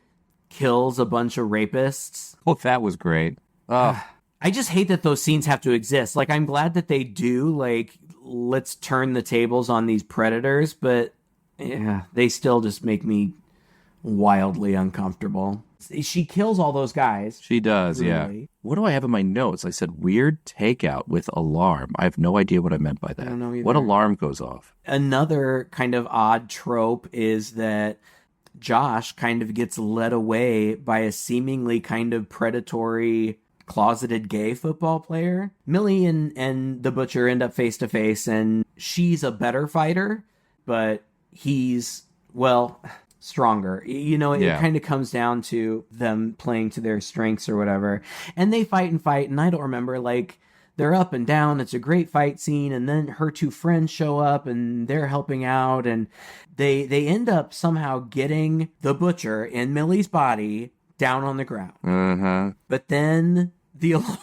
kills a bunch of rapists. Oh, that was great. Oh. I just hate that those scenes have to exist. Like, I'm glad that they do. Like, let's turn the tables on these predators, but yeah, they still just make me wildly uncomfortable. She kills all those guys. She does, brutally. Yeah. What do I have in my notes? I said weird takeout with alarm. I have no idea what I meant by that. I don't know either. What alarm goes off? Another kind of odd trope is that Josh kind of gets led away by a seemingly kind of predatory, closeted gay football player. Millie and the butcher end up face to face, and she's a better fighter, but he's, well, stronger. It kind of comes down to them playing to their strengths or whatever. And they fight, and I don't remember, like, they're up and down. It's a great fight scene. And then her two friends show up and they're helping out. And they end up somehow getting the butcher in Millie's body down on the ground. Uh-huh. But then the alarm.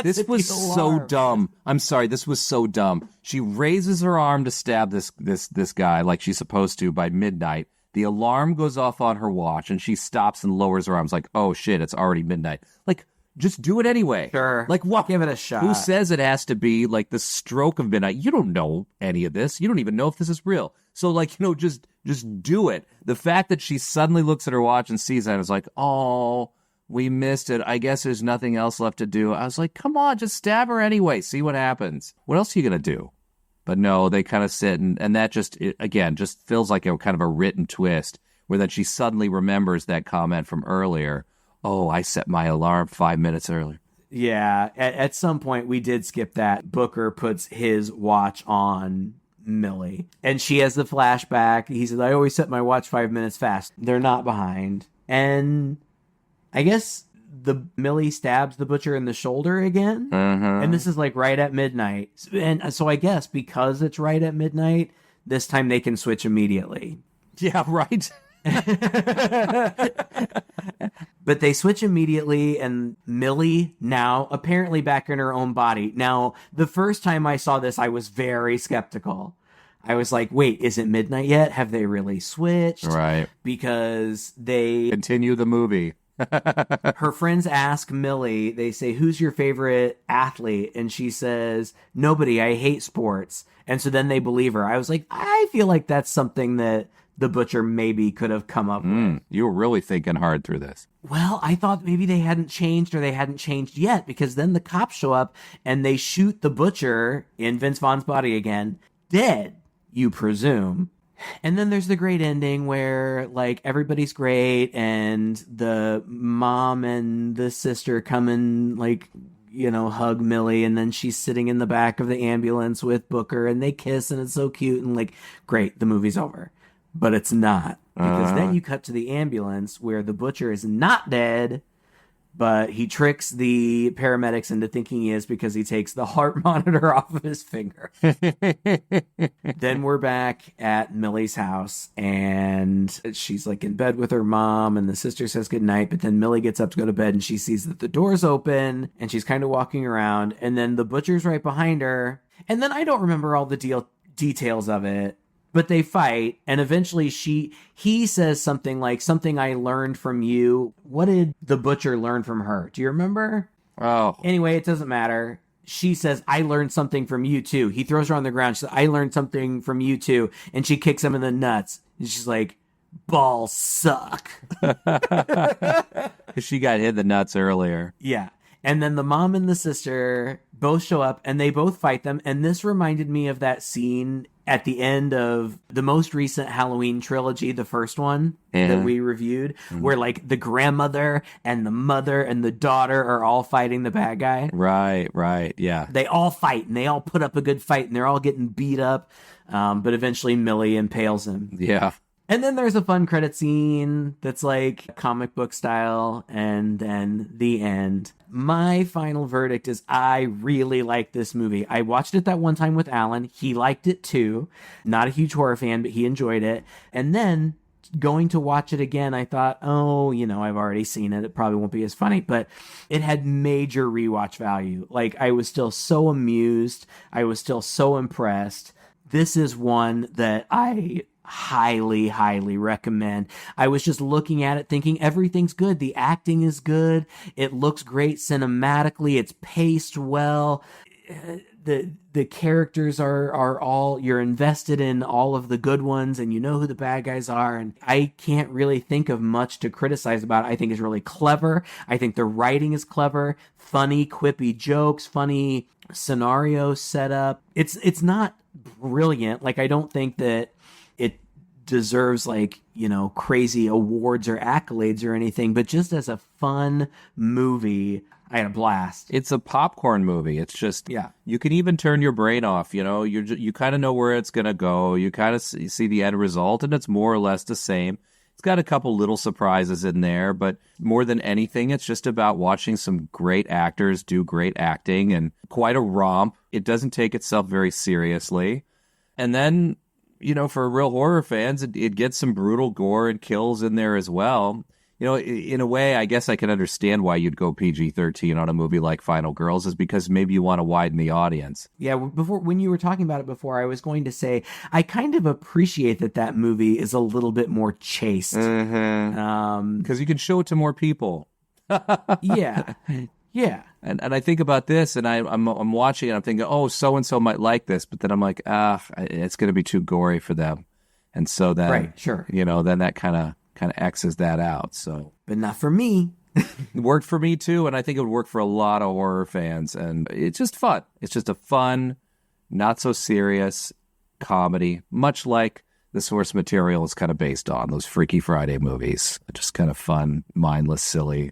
This was so dumb. I'm sorry. This was so dumb. She raises her arm to stab this guy like she's supposed to by midnight. The alarm goes off on her watch and she stops and lowers her arms like, oh shit, it's already midnight. Like, just do it anyway. Sure. Like, what? Give it a shot. Who says it has to be like the stroke of midnight? You don't know any of this. You don't even know if this is real. So, like, just do it. The fact that she suddenly looks at her watch and sees that and is like, oh, we missed it. I guess there's nothing else left to do. I was like, come on, just stab her anyway. See what happens. What else are you going to do? But no, they kind of sit and that just feels like a kind of a written twist where then she suddenly remembers that comment from earlier. Oh, I set my alarm 5 minutes earlier. Yeah, at some point we did skip that. Booker puts his watch on Millie, and she has the flashback. He says, I always set my watch 5 minutes fast. They're not behind. And I guess Millie stabs the butcher in the shoulder again. Uh-huh. And this is like right at midnight. And so I guess because it's right at midnight, this time they can switch immediately. Yeah, right. But they switch immediately, and Millie now apparently back in her own body. Now, the first time I saw this, I was very skeptical. I was like, wait, is it midnight yet? Have they really switched? Right. Because they continue the movie. Her friends ask Millie, they say, who's your favorite athlete? And she says, nobody, I hate sports. And so then they believe her. I was like, I feel like that's something that the butcher maybe could have come up with. You were really thinking hard through this. Well, I thought maybe they hadn't changed or they hadn't changed yet, because then the cops show up and they shoot the butcher in Vince Vaughn's body again, dead, you presume. And then there's the great ending where, like, everybody's great and the mom and the sister come and, like, hug Millie, and then she's sitting in the back of the ambulance with Booker and they kiss and it's so cute and, like, great, the movie's over. But it's not, because then you cut to the ambulance where the butcher is not dead, but he tricks the paramedics into thinking he is because he takes the heart monitor off of his finger. Then we're back at Millie's house, and she's like in bed with her mom, and the sister says goodnight, but then Millie gets up to go to bed, and she sees that the door's open, and she's kind of walking around, and then the butcher's right behind her, and then I don't remember all the details of it. But they fight, and eventually he says something like, something I learned from you. What did the butcher learn from her? Do you remember? Oh. Anyway, it doesn't matter. She says, I learned something from you too. He throws her on the ground. She says, I learned something from you too. And she kicks him in the nuts. And she's like, balls suck. She got hit in the nuts earlier. Yeah. And then the mom and the sister both show up and they both fight them. And this reminded me of that scene at the end of the most recent Halloween trilogy, the first one that we reviewed, where like the grandmother and the mother and the daughter are all fighting the bad guy. Right, yeah. They all fight and they all put up a good fight and they're all getting beat up. But eventually Millie impales him. Yeah. And then there's a fun credit scene that's like comic book style, and then the end. My final verdict is I really like this movie. I watched it that one time with Alan. He liked it too. Not a huge horror fan, but he enjoyed it. And then going to watch it again, I thought, oh, I've already seen it. It probably won't be as funny, but it had major rewatch value. Like, I was still so amused. I was still so impressed. This is one that I highly, highly recommend. I was just looking at it thinking everything's good. The acting is good. It looks great cinematically. It's paced well. The characters are all, you're invested in all of the good ones and you know who the bad guys are. And I can't really think of much to criticize about it. I think it's really clever. I think the writing is clever, funny, quippy jokes, funny scenario setup. It's not brilliant. Like, I don't think that it deserves crazy awards or accolades or anything, but just as a fun movie, I had a blast. It's a popcorn movie. It's just, you can even turn your brain off. You kind of know where it's going to go. You kind of see the end result, and it's more or less the same. It's got a couple little surprises in there, but more than anything, it's just about watching some great actors do great acting, and quite a romp. It doesn't take itself very seriously. And then, for real horror fans, it gets some brutal gore and kills in there as well. In a way, I guess I can understand why you'd go PG-13 on a movie like Final Girls, is because maybe you want to widen the audience. Yeah, when you were talking about it before, I was going to say, I kind of appreciate that movie is a little bit more chaste. Because you can show it to more people. Yeah. And I think about this, and I'm watching it, I'm thinking, oh, so-and-so might like this, but then I'm like, it's going to be too gory for them. And so then, right, sure. Then that kind of X's that out. So, but not for me. It worked for me too, and I think it would work for a lot of horror fans. And it's just fun. It's just a fun, not so serious comedy, much like the source material is kind of based on, those Freaky Friday movies. Just kind of fun, mindless, silly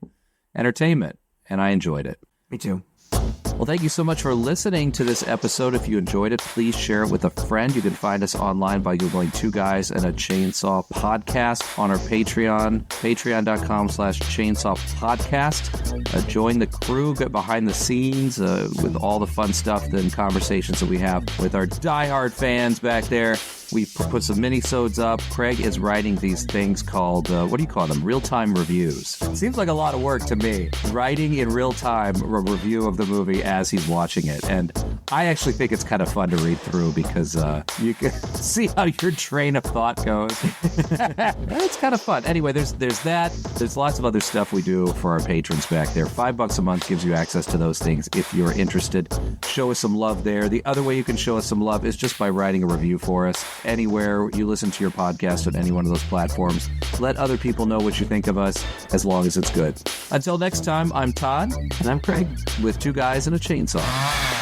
entertainment, and I enjoyed it. Me too. Well, thank you so much for listening to this episode. If you enjoyed it, please share it with a friend. You can find us online by Googling Two Guys and a Chainsaw Podcast on our Patreon, patreon.com/Chainsaw Podcast. Join the crew, get behind the scenes with all the fun stuff and conversations that we have with our diehard fans back there. We put some mini-sodes up. Craig is writing these things called, what do you call them? Real-time reviews. Seems like a lot of work to me. Writing in real time a review of the movie as he's watching it. And I actually think it's kind of fun to read through because you can see how your train of thought goes. It's kind of fun. Anyway, there's that. There's lots of other stuff we do for our patrons back there. $5 a month gives you access to those things if you're interested. Show us some love there. The other way you can show us some love is just by writing a review for us. Anywhere you listen to your podcast on any one of those platforms. Let other people know what you think of us, as long as it's good. Until next time, I'm Todd. And I'm Craig. With Two Guys and a Chainsaw.